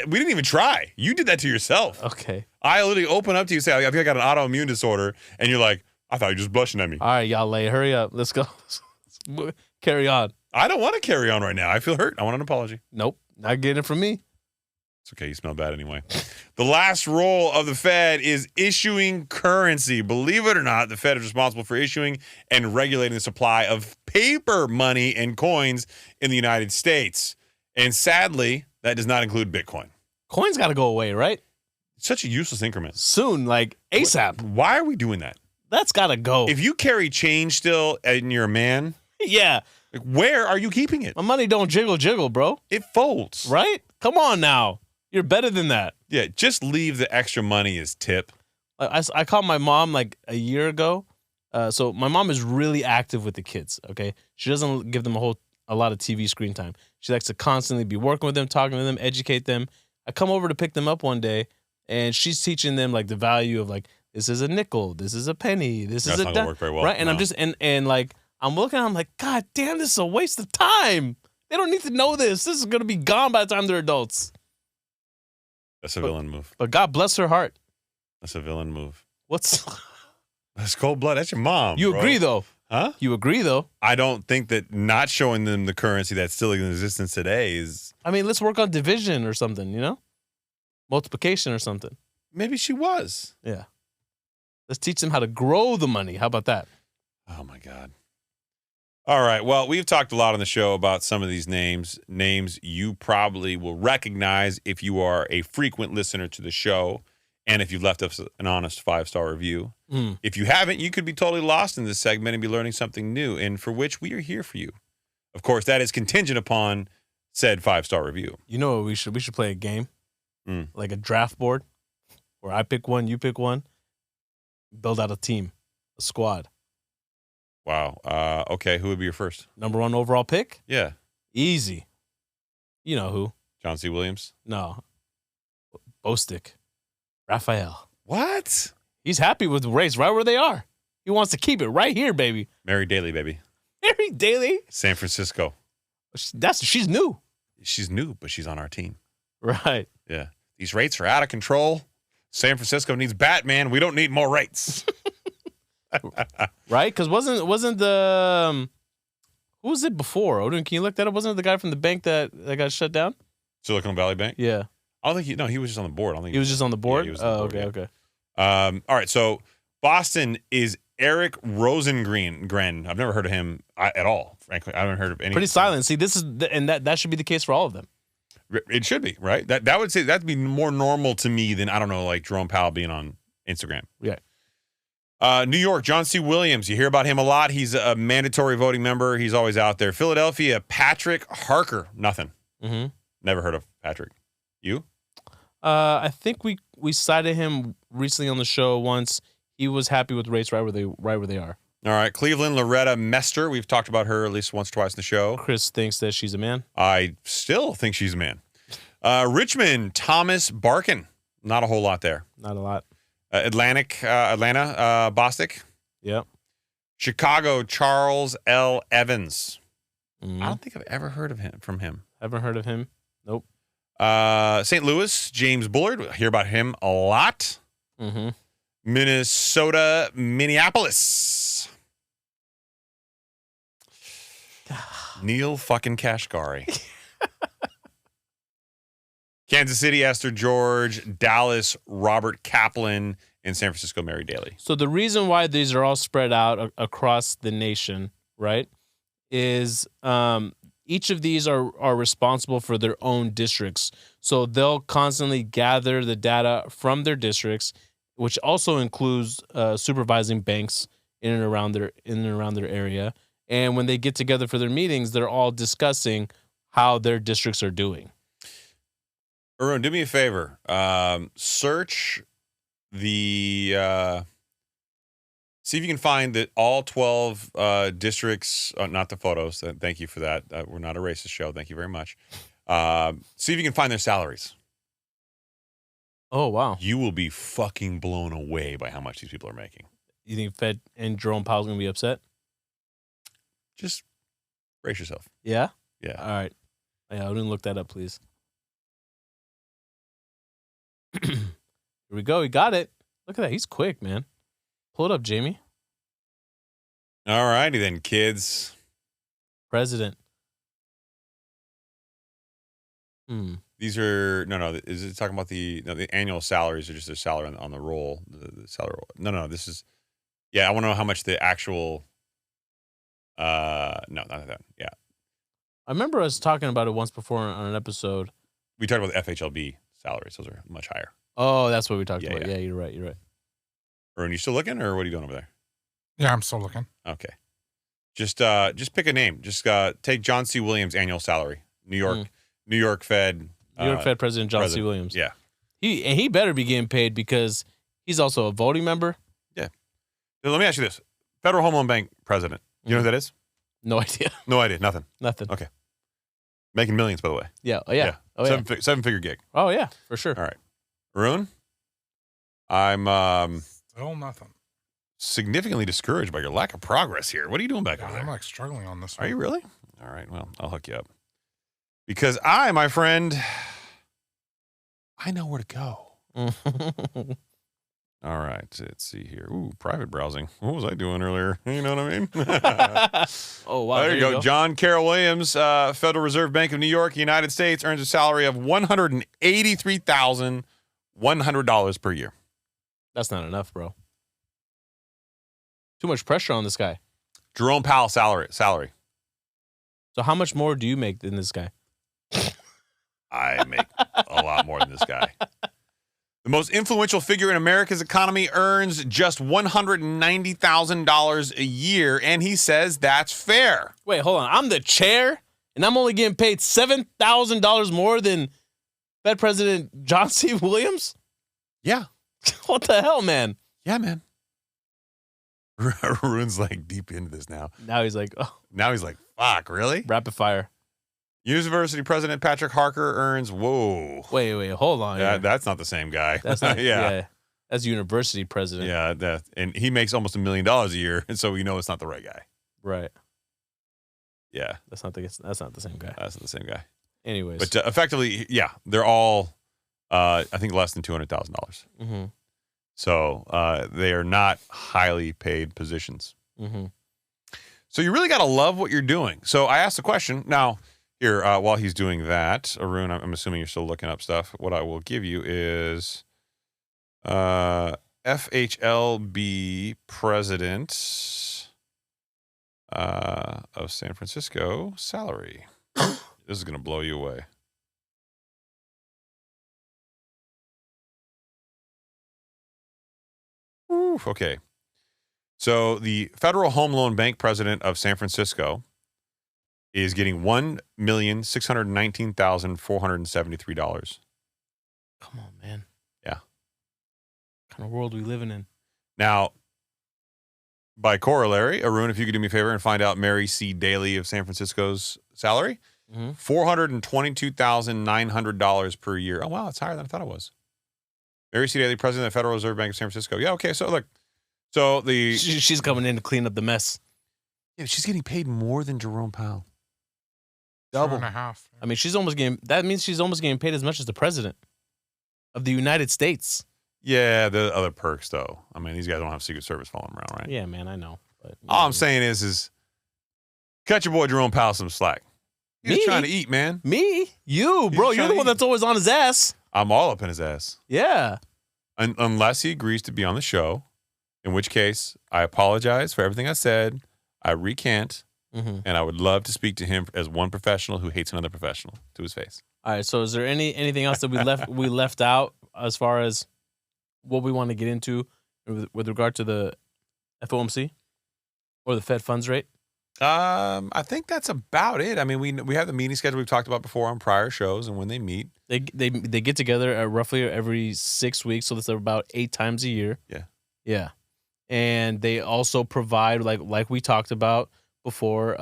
We didn't even try. You did that to yourself. Okay. I literally open up to you, say, I think I got an autoimmune disorder, and you're like, I thought you were just blushing at me. All right, y'all hurry up. Let's go. Carry on. I don't want to carry on right now. I feel hurt. I want an apology. Nope. Not getting it from me. It's okay. You smell bad anyway. The last role of the Fed is issuing currency. Believe it or not, the Fed is responsible for issuing and regulating the supply of paper money and coins in the United States. And sadly, that does not include Bitcoin. Coins got to go away, right? It's such a useless increment. Soon, like ASAP. Why are we doing that? That's got to go. If you carry change still and you're a man, yeah. like, where are you keeping it? My money don't jiggle, bro. It folds. Right? Come on now. You're better than that. Yeah, just leave the extra money as tip. I called my mom like a year ago. So my mom is really active with the kids, okay? She doesn't give them a lot of TV screen time. She likes to constantly be working with them, talking to them, educate them. I come over to pick them up one day, and she's teaching them like the value of like, this is a nickel, this is a penny, this That's is not a gonna dime. work very well. Right? And No. I'm just and like I'm looking at them like, God damn, this is a waste of time. They don't need to know this. This is gonna be gone by the time they're adults. That's a villain move. But God bless her heart. That's a villain move. What's That's cold blood. That's your mom. you bro. agree though? Huh? You agree though? I don't think that not showing them the currency that's still in existence today is. I mean, let's work on division or something, you know? Multiplication or something. Maybe she was. Yeah. Let's teach them how to grow the money. How about that? Oh my God. All right. Well, we've talked a lot on the show about some of these names you probably will recognize if you are a frequent listener to the show and if you've left us an honest 5-star review. If you haven't, you could be totally lost in this segment and be learning something new, and for which we are here for you. Of course, that is contingent upon said 5-star review. You know what we should play a game? Like a draft board where I pick one, you pick one, build out a team, a squad. Wow. Okay, who would be your first? Number 1 overall pick? Yeah. Easy. You know who? John C. Williams. No. Bostick. Raphael. What? He's happy with the race right where they are. He wants to keep it right here, baby. Mary Daly, baby. Mary Daly. San Francisco. She's new. She's new, but she's on our team. Right. Yeah. These rates are out of control. San Francisco needs Batman. We don't need more rates. Right? Because wasn't the who was it before? Odin, can you look that up? Wasn't it the guy from the bank that got shut down? Silicon Valley Bank? Yeah. I don't think he was just on the board. I don't think He was just on the board? Yeah, he was on the board, okay. All right, so Boston is Eric Rosengren. I've never heard of him at all, frankly. I haven't heard of any. Pretty silent. See, this is and that should be the case for all of them. It should be, right? That would say that'd be more normal to me than, I don't know, like Jerome Powell being on Instagram. Yeah. New York, John C. Williams. You hear about him a lot. He's a mandatory voting member. He's always out there. Philadelphia, Patrick Harker. Nothing. Mm-hmm. Never heard of Patrick. You? I think we cited him recently on the show once. He was happy with the race right where they are. All right. Cleveland, Loretta Mester. We've talked about her at least once or twice in the show. Chris thinks that she's a man. I still think she's a man. Richmond, Thomas Barkin. Not a whole lot there. Not a lot. Atlanta, Bostic. Yep. Chicago, Charles L. Evans. Mm-hmm. I don't think I've ever heard from him. Haven't heard of him. Nope. St. Louis, James Bullard. I hear about him a lot. Mm-hmm. Minnesota, Minneapolis. Neel fucking Kashkari. Kansas City, Esther George. Dallas, Robert Kaplan. In San Francisco, Mary Daly. So the reason why these are all spread out across the nation, right, is each of these are responsible for their own districts. So they'll constantly gather the data from their districts, which also includes supervising banks in and around their area. And when they get together for their meetings, they're all discussing how their districts are doing. Arun, do me a favor. Search the see if you can find that all 12 districts. Not the photos. Thank you for that. We're not a racist show. Thank you very much. See if you can find their salaries. Oh, wow. You will be fucking blown away by how much these people are making. You think Fed and Jerome Powell's going to be upset? Just brace yourself. Yeah? Yeah. All right. Yeah, I didn't look that up, please. Here we go. He got it. Look at that. He's quick, man. Pull it up, Jamie. All righty then, kids. President. These are no. Is it talking about the annual salaries or just their salary on the roll? The salary roll? No. This is I want to know how much the actual. No, not that. Yeah, I remember us talking about it once before on an episode. we talked about the FHLB salaries; those are much higher. Oh, that's what we talked Yeah, about. yeah. Yeah, you're right. You're right. Are you still looking, or what are you doing over there? Yeah, I'm still looking. Okay, just pick a name. Just take John C. Williams' annual salary. New York Fed. New York Fed President John C. Williams. Yeah, he better be getting paid because he's also a voting member. yeah. Now, let me ask you this: Federal Home Loan Bank president. You know who that is? No idea. No idea. Nothing. Nothing. Okay. Making millions, by the way. Yeah. Oh, yeah. Oh, yeah. Seven-figure gig. Oh, yeah. For sure. All right. Arun, I'm Still nothing. significantly discouraged by your lack of progress here. What are you doing back Yeah, over I'm there? like struggling on this Are one. you really? All right. Well, I'll hook you up. Because I, my friend, I know where to go. All right. Let's see here. Ooh, private browsing. What was I doing earlier? You know what I mean? Oh, wow. There you go. John Carroll Williams, Federal Reserve Bank of New York, United States, earns a salary of $183,100 per year. That's not enough, bro. Too much pressure on this guy. Jerome Powell salary. So how much more do you make than this guy? I make a lot more than this guy. The most influential figure in America's economy earns just $190,000 a year, and he says that's fair. Wait, hold on. I'm the chair, and I'm only getting paid $7,000 more than Fed President John C. Williams? Yeah. What the hell, man? Yeah, man. Arun's like deep into this now. Now he's like, oh, Now he's like, fuck, really? rapid fire. University President Patrick Harker earns, whoa. Wait, hold on. Yeah, here. that's not the same guy. That's not, yeah. yeah. That's university president. Yeah, and he makes almost $1 million a year, and so we know it's not the right guy. Right. Yeah. That's not the same guy. That's not the same guy. Anyways. But effectively, yeah, they're all, I think, less than $200,000. Mm-hmm. So they are not highly paid positions. Mm-hmm. So you really got to love what you're doing. So I asked the question. Now, here, while he's doing that, Arun, I'm assuming you're still looking up stuff. What I will give you is FHLB president of San Francisco salary. This is going to blow you away. Oof, okay. So the Federal Home Loan Bank president of San Francisco is getting $1,619,473. Come on, man. Yeah. What kind of world we living in? Now, by corollary, Arun, if you could do me a favor and find out Mary C. Daly of San Francisco's salary, Mm-hmm. $422,900 per year. Oh, wow, that's higher than I thought it was. Mary C. Daly, president of the Federal Reserve Bank of San Francisco. Yeah, okay, so look. So She's coming in to clean up the mess. Yeah, she's getting paid more than Jerome Powell. Double. 2.5. I mean, that means she's almost getting paid as much as the president of the United States. Yeah, the other perks, though. I mean, these guys don't have Secret Service following them around, right? Yeah, man, I know. But, All I'm saying is cut your boy Jerome Powell some slack. He's Me? trying to eat, man. Me? You, bro. He's You're trying the to one eat. that's always on his ass. I'm all up in his ass. Yeah. Unless he agrees to be on the show, in which case I apologize for everything I said. I recant, Mm-hmm. and I would love to speak to him as one professional who hates another professional to his face. All right. So, is there anything else that we left out as far as what we want to get into with regard to the FOMC or the Fed funds rate? I think that's about it. I mean, we have the meeting schedule we've talked about before on prior shows and when they meet. They get together roughly every 6 weeks, so that's about 8 times a year. Yeah. Yeah. And they also provide, like we talked about before,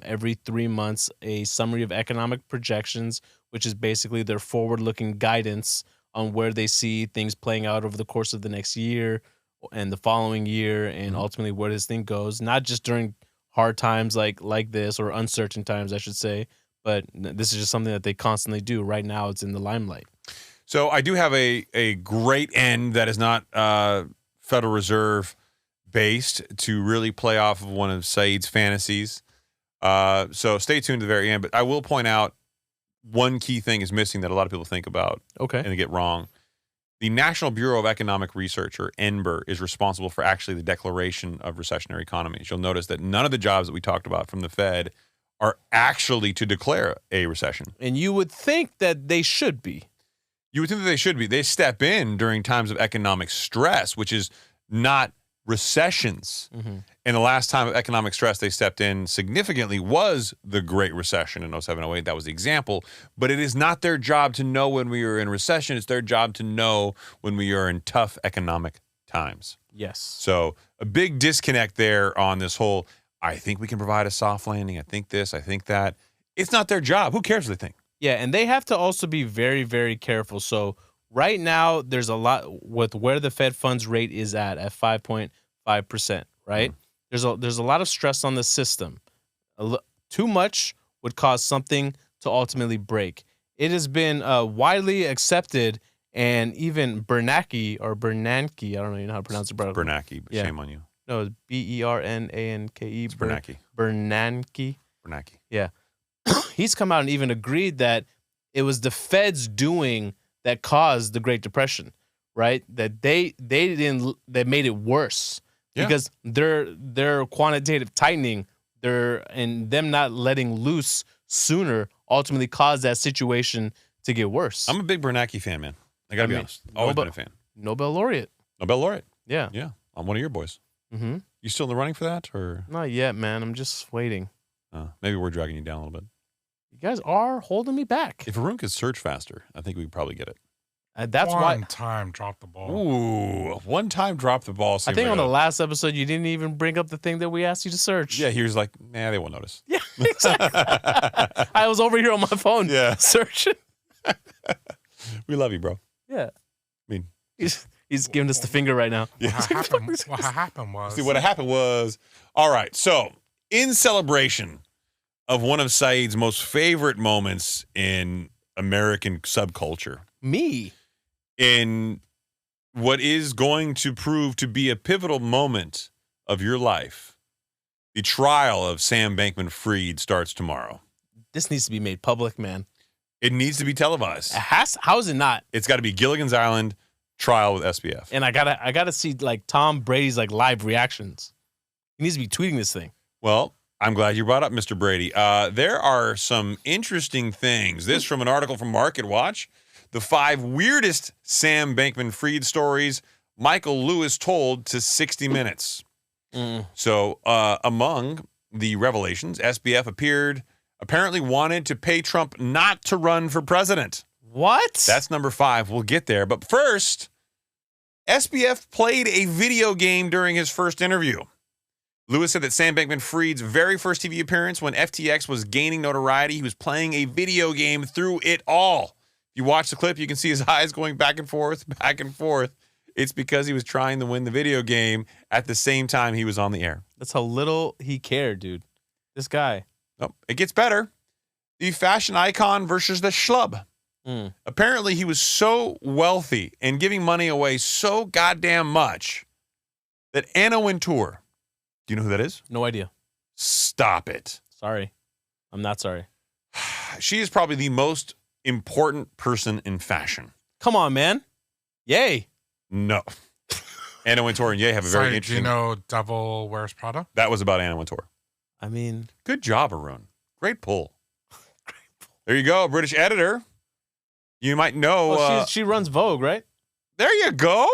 every 3 months, a summary of economic projections, which is basically their forward-looking guidance on where they see things playing out over the course of the next year and the following year, and ultimately where this thing goes, not just during hard times like this, or uncertain times, I should say, but this is just something that they constantly do. Right now, it's in the limelight. So I do have a great end that is not Federal Reserve based to really play off of one of Saeed's fantasies. So stay tuned to the very end. But I will point out one key thing is missing that a lot of people think about and they get wrong. The National Bureau of Economic Research, or NBER, is responsible for actually the declaration of recessionary economies. You'll notice that none of the jobs that we talked about from the Fed are actually to declare a recession. And you would think that they should be. You would think that they should be. They step in during times of economic stress, which is not recessions. And the last time of economic stress they stepped in significantly was the Great Recession in 07-08. That was the example. But it is not their job to know when we are in recession. It's their job to know when we are in tough economic times. Yes. So a big disconnect there on this whole, I think we can provide a soft landing. I think this, I think that. It's not their job. Who cares what they think? Yeah, and they have to also be very, very careful. So right now, there's a lot with where the Fed funds rate is at 5.5%, right? There's a lot of stress on the system. Too much would cause something to ultimately break. It has been widely accepted, and even Bernanke, I don't even know how to pronounce it. Bernanke, but shame on you. No, it's Bernanke. It's Bernanke. Bernanke. Yeah. He's come out and even agreed that it was the Fed's doing that caused the Great Depression, right? That they made it worse because their quantitative tightening, and them not letting loose sooner ultimately caused that situation to get worse. I'm a big Bernanke fan, man. I gotta be honest. Always been a fan. Nobel laureate. Yeah. Yeah. I'm one of your boys. Mm-hmm. You still in the running for that, or not yet, man? I'm just waiting. Maybe we're dragging you down a little bit. You guys are holding me back. If Arun could search faster, I think we could probably get it. That's why. One time, drop the ball. Ooh, one time, drop the ball. I think on the last episode, you didn't even bring up the thing that we asked you to search. Yeah, he was like, nah, they won't notice. Yeah, exactly. I was over here on my phone searching. We love you, bro. Yeah. I mean, he's giving us the finger right now. What happened was... See, what happened was... All right, so in celebration of one of Saeed's most favorite moments in American subculture. Me? In what is going to prove to be a pivotal moment of your life, the trial of Sam Bankman-Fried starts tomorrow. This needs to be made public, man. It needs to be televised. How is it not? It's got to be Gilligan's Island trial with SBF. And I gotta see like Tom Brady's like live reactions. He needs to be tweeting this thing. Well, I'm glad you brought up Mr. Brady. There are some interesting things. This from an article from Market Watch. The 5 weirdest Sam Bankman-Fried stories Michael Lewis told to 60 Minutes. So among the revelations, SBF apparently wanted to pay Trump not to run for president. What? That's number 5. We'll get there. But first, SBF played a video game during his first interview. Lewis said that Sam Bankman-Fried's very first TV appearance when FTX was gaining notoriety, he was playing a video game through it all. If you watch the clip, you can see his eyes going back and forth, back and forth. It's because he was trying to win the video game at the same time he was on the air. That's how little he cared, dude. This guy. Oh, it gets better. The fashion icon versus the schlub. Apparently, he was so wealthy and giving money away so goddamn much that Anna Wintour, do you know who that is? No idea. Stop it. Sorry. I'm not sorry. She is probably the most important person in fashion. Come on, man. Yay. No. Anna Wintour and Ye have a very interesting... Do you know Devil Wears Prada? That was about Anna Wintour. I mean... Good job, Arun. Great pull. There you go, British editor. You might know... Well, she runs Vogue, right? There you go.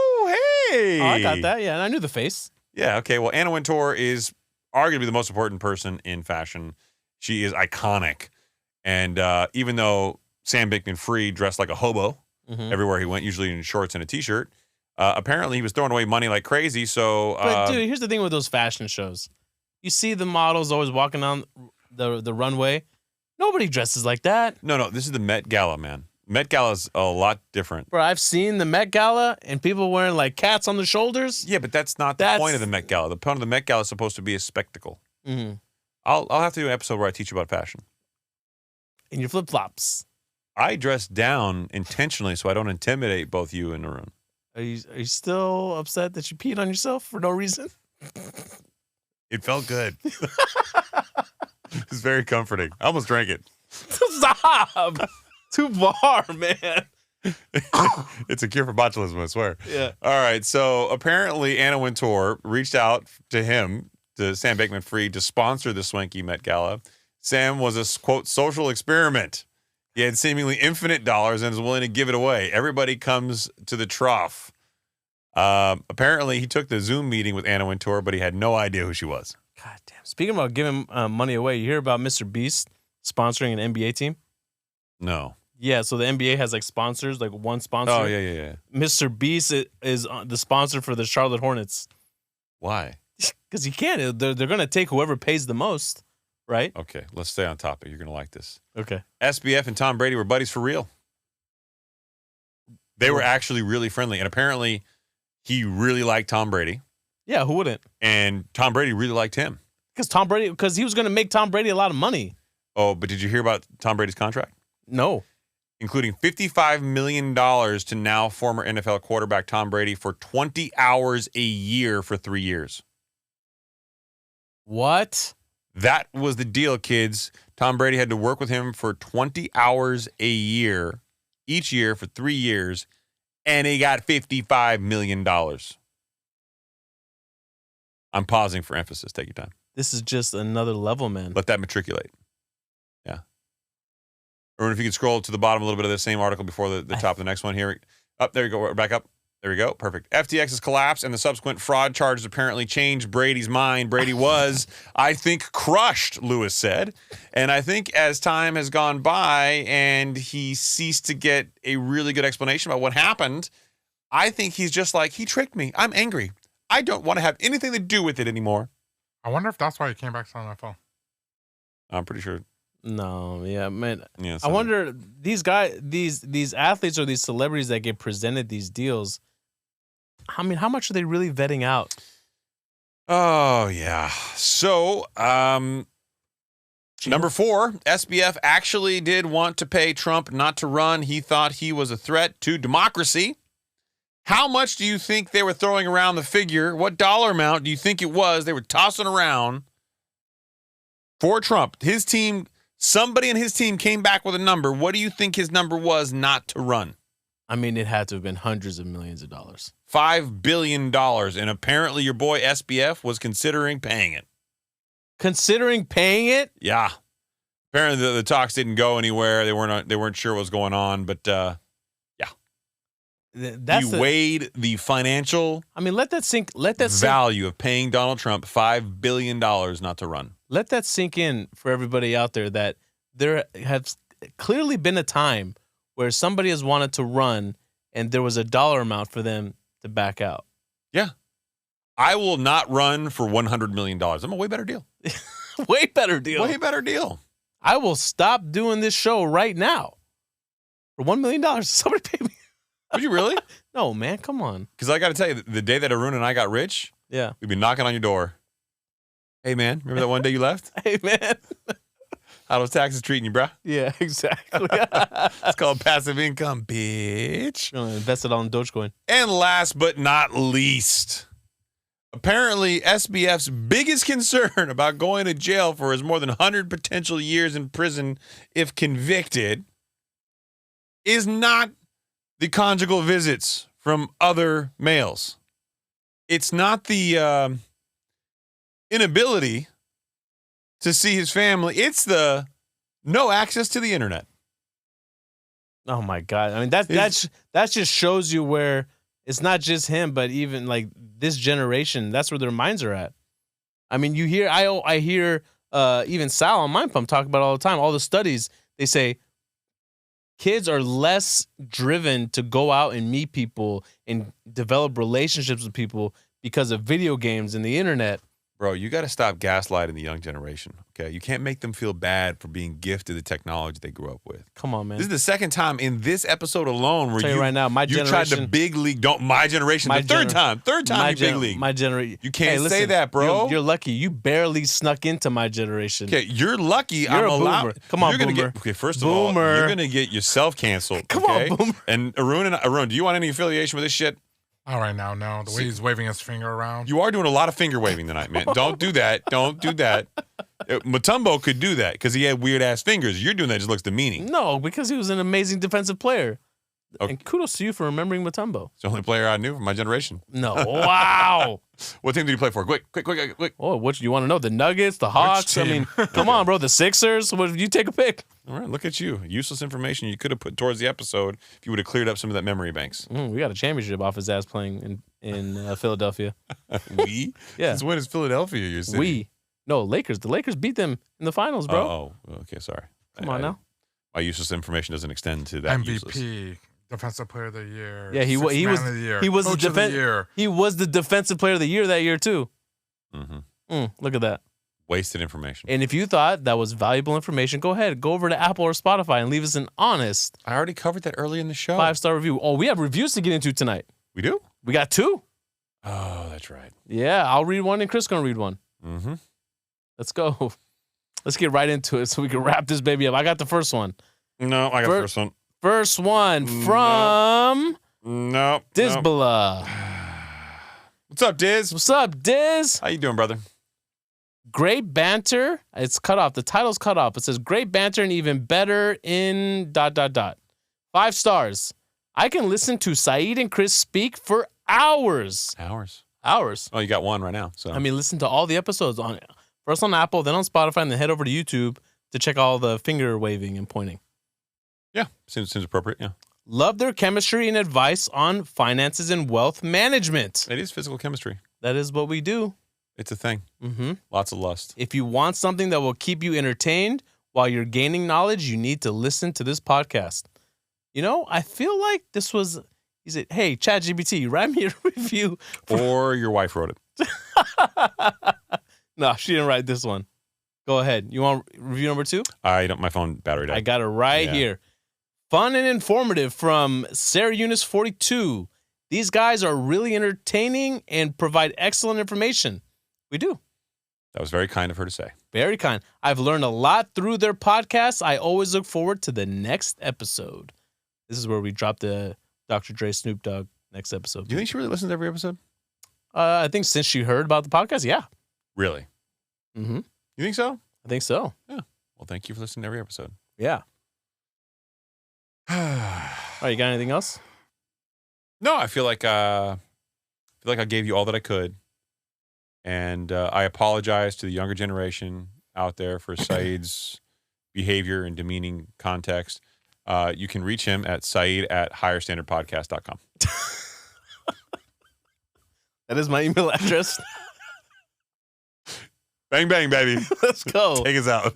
Hey. Oh, I got that. Yeah, and I knew the face. Yeah, okay. Well, Anna Wintour is arguably the most important person in fashion. She is iconic. And even though Sam Bankman-Fried dressed like a hobo everywhere he went, usually in shorts and a T-shirt, apparently he was throwing away money like crazy. So, but dude, here's the thing with those fashion shows. You see the models always walking on the runway. Nobody dresses like that. No, this is the Met Gala, man. Met Gala is a lot different. Bro, I've seen the Met Gala and people wearing like cats on the shoulders. Yeah, but that's not the point of the Met Gala. The point of the Met Gala is supposed to be a spectacle. Mm-hmm. I'll have to do an episode where I teach you about fashion. In your flip-flops. I dress down intentionally so I don't intimidate both you and Arun. Are you still upset that you peed on yourself for no reason? It felt good. It's very comforting. I almost drank it. Stop! Too far, man. It's a cure for botulism, I swear. Yeah. All right. So apparently Anna Wintour reached out to him, to Sam Bankman-Fried, to sponsor the swanky Met Gala. Sam was a, quote, social experiment. He had seemingly infinite dollars and is willing to give it away. Everybody comes to the trough. Apparently, he took the Zoom meeting with Anna Wintour, but he had no idea who she was. God damn. Speaking about giving money away, you hear about Mr. Beast sponsoring an NBA team? No. Yeah, so the NBA has like sponsors, like one sponsor. Oh, yeah. Mr. Beast is the sponsor for the Charlotte Hornets. Why? Because he can't. They're going to take whoever pays the most, right? Okay, let's stay on topic. You're going to like this. Okay. SBF and Tom Brady were buddies for real. They were actually really friendly. And apparently, he really liked Tom Brady. Yeah, who wouldn't? And Tom Brady really liked him. Because he was going to make Tom Brady a lot of money. Oh, but did you hear about Tom Brady's contract? No. Including $55 million to now former NFL quarterback Tom Brady for 20 hours a year for 3 years. What? That was the deal, kids. Tom Brady had to work with him for 20 hours a year, each year for 3 years, and he got $55 million. I'm pausing for emphasis. Take your time. This is just another level, man. Let that matriculate. Yeah. Or if you could scroll to the bottom a little bit of the same article before the top of the next one here. Up, there you go. Back up. There we go. Perfect. FTX's collapse and the subsequent fraud charges apparently changed Brady's mind. Brady was, I think, crushed, Lewis said. And I think as time has gone by and he ceased to get a really good explanation about what happened, I think he's just like, he tricked me. I'm angry. I don't want to have anything to do with it anymore. I wonder if that's why he came back to the NFL. I'm pretty sure. No, yeah, man. Yeah, I wonder, these guys, these athletes or these celebrities that get presented these deals, I mean, how much are they really vetting out? Oh, yeah. So, number 4, SBF actually did want to pay Trump not to run. He thought he was a threat to democracy. How much do you think they were throwing around the figure? What dollar amount do you think it was they were tossing around for Trump? His team, somebody in his team came back with a number. What do you think his number was not to run? I mean, it had to have been hundreds of millions of dollars. $5 billion. And apparently your boy SBF was considering paying it. Considering paying it? Yeah. Apparently the talks didn't go anywhere. They weren't sure what was going on, but yeah. That's he weighed the financial let that sink. Value of paying Donald Trump $5 billion not to run. Let that sink in for everybody out there that there has clearly been a time where somebody has wanted to run and there was a dollar amount for them to back out. Yeah. I will not run for $100 million. I'm a way better deal. Way better deal. Way better deal. I will stop doing this show right now for $1 million. Somebody pay me. Would you really? No, man. Come on. Because I got to tell you, the day that Arun and I got rich, yeah, we'd be knocking on your door. Hey, man, remember that one day you left? Hey, man. How those taxes treating you, bro? Yeah, exactly. It's called passive income, bitch. Invest it on Dogecoin. And last but not least, apparently SBF's biggest concern about going to jail for his more than 100 potential years in prison if convicted is not the conjugal visits from other males. It's not the inability to see his family. It's the no access to the internet. Oh my God. I mean, that just shows you where it's not just him, but even like this generation, that's where their minds are at. I mean, I hear even Sal on Mind Pump talk about it all the time. All the studies, they say kids are less driven to go out and meet people and develop relationships with people because of video games and the internet. Bro, you got to stop gaslighting the young generation, okay? You can't make them feel bad for being gifted the technology they grew up with. Come on, man. This is the second time in this episode alone where I'll tell you right now, my you generation, tried to big league. My generation, the third time you big league. My generation. You can't say that, bro. You're lucky. You barely snuck into my generation. Okay, you're lucky. You're I'm a allowed. boomer. Come on, boomer. Okay, first of all, you're gonna get yourself canceled. Come okay? on, boomer. And Arun, do you want any affiliation with this shit? Not right now, no. The way he's waving his finger around. You are doing a lot of finger waving tonight, man. Don't do that. Don't do that. Mutombo could do that because he had weird ass fingers. You're doing that just looks demeaning. No, because he was an amazing defensive player. Okay. And kudos to you for remembering Mutombo. It's the only player I knew from my generation. No, wow. What team did you play for? Quick. Oh, what do you want to know? The Nuggets, the Hawks? I mean, come on, bro. The Sixers? What, you take a pick. All right, look at you. Useless information you could have put towards the episode if you would have cleared up some of that memory banks. We got a championship off his ass playing in Philadelphia. We? Yeah. Since when is Philadelphia your city? No, Lakers. The Lakers beat them in the finals, bro. Oh, okay, sorry. Come on now. My useless information doesn't extend to that. MVP, useless. Defensive Player of the Year. Yeah, he was of the year, he was Coach the of the year. He was the Defensive Player of the Year that year too. Look at that. Wasted information. And if you thought that was valuable information, go ahead. Go over to Apple or Spotify and leave us an honest I already covered that earlier in the show. 5-star review. Oh, we have reviews to get into tonight. We do? We got 2. Oh, that's right. Yeah, I'll read one and Chris gonna read one. Mm-hmm. Let's go. Let's get right into it so we can wrap this baby up. I got the first one. No, I got the first one. First one from No. Dizbala. What's up, Diz? What's up, Diz? How you doing, brother? Great banter. It's cut off. The title's cut off. It says great banter and even better in ... 5 stars. I can listen to Saied and Chris speak for hours. Hours. Oh, you got one right now. So I mean, listen to all the episodes first on Apple, then on Spotify, and then head over to YouTube to check all the finger waving and pointing. Yeah, seems appropriate. Yeah. Love their chemistry and advice on finances and wealth management. It is physical chemistry. That is what we do. It's a thing. Mm-hmm. Lots of lust. If you want something that will keep you entertained while you're gaining knowledge, you need to listen to this podcast. You know, I feel like this was, he said, hey, ChatGPT, write me a review. Or your wife wrote it. No, she didn't write this one. Go ahead. You want review number 2? I don't. My phone battery died. I got it right here. Fun and informative from Sarah Eunice 42. These guys are really entertaining and provide excellent information. We do. That was very kind of her to say. Very kind. I've learned a lot through their podcasts. I always look forward to the next episode. This is where we drop the Dr. Dre Snoop Dogg next episode. Do you think she really listens to every episode? I think since she heard about the podcast, yeah. Really? Mm-hmm. You think so? I think so. Yeah. Well, thank you for listening to every episode. Yeah. All right, you got anything else? No, I feel like I gave you all that I could, and I apologize to the younger generation out there for Saeed's behavior and demeaning context. You can reach him at Saied@higherstandardpodcast.com. That is my email address. Bang, bang, baby. Let's go. Take us out.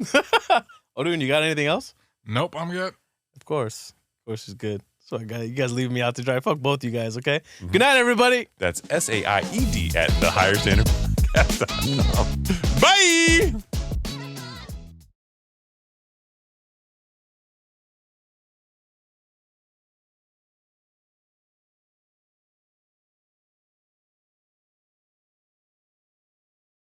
Odin, you got anything else? Nope, I'm good. Of course. Of course, it's good. So you guys leaving me out to dry. Fuck both you guys, okay? Mm-hmm. Good night, everybody. That's SAIED at the higherstandardpodcast.com. Bye.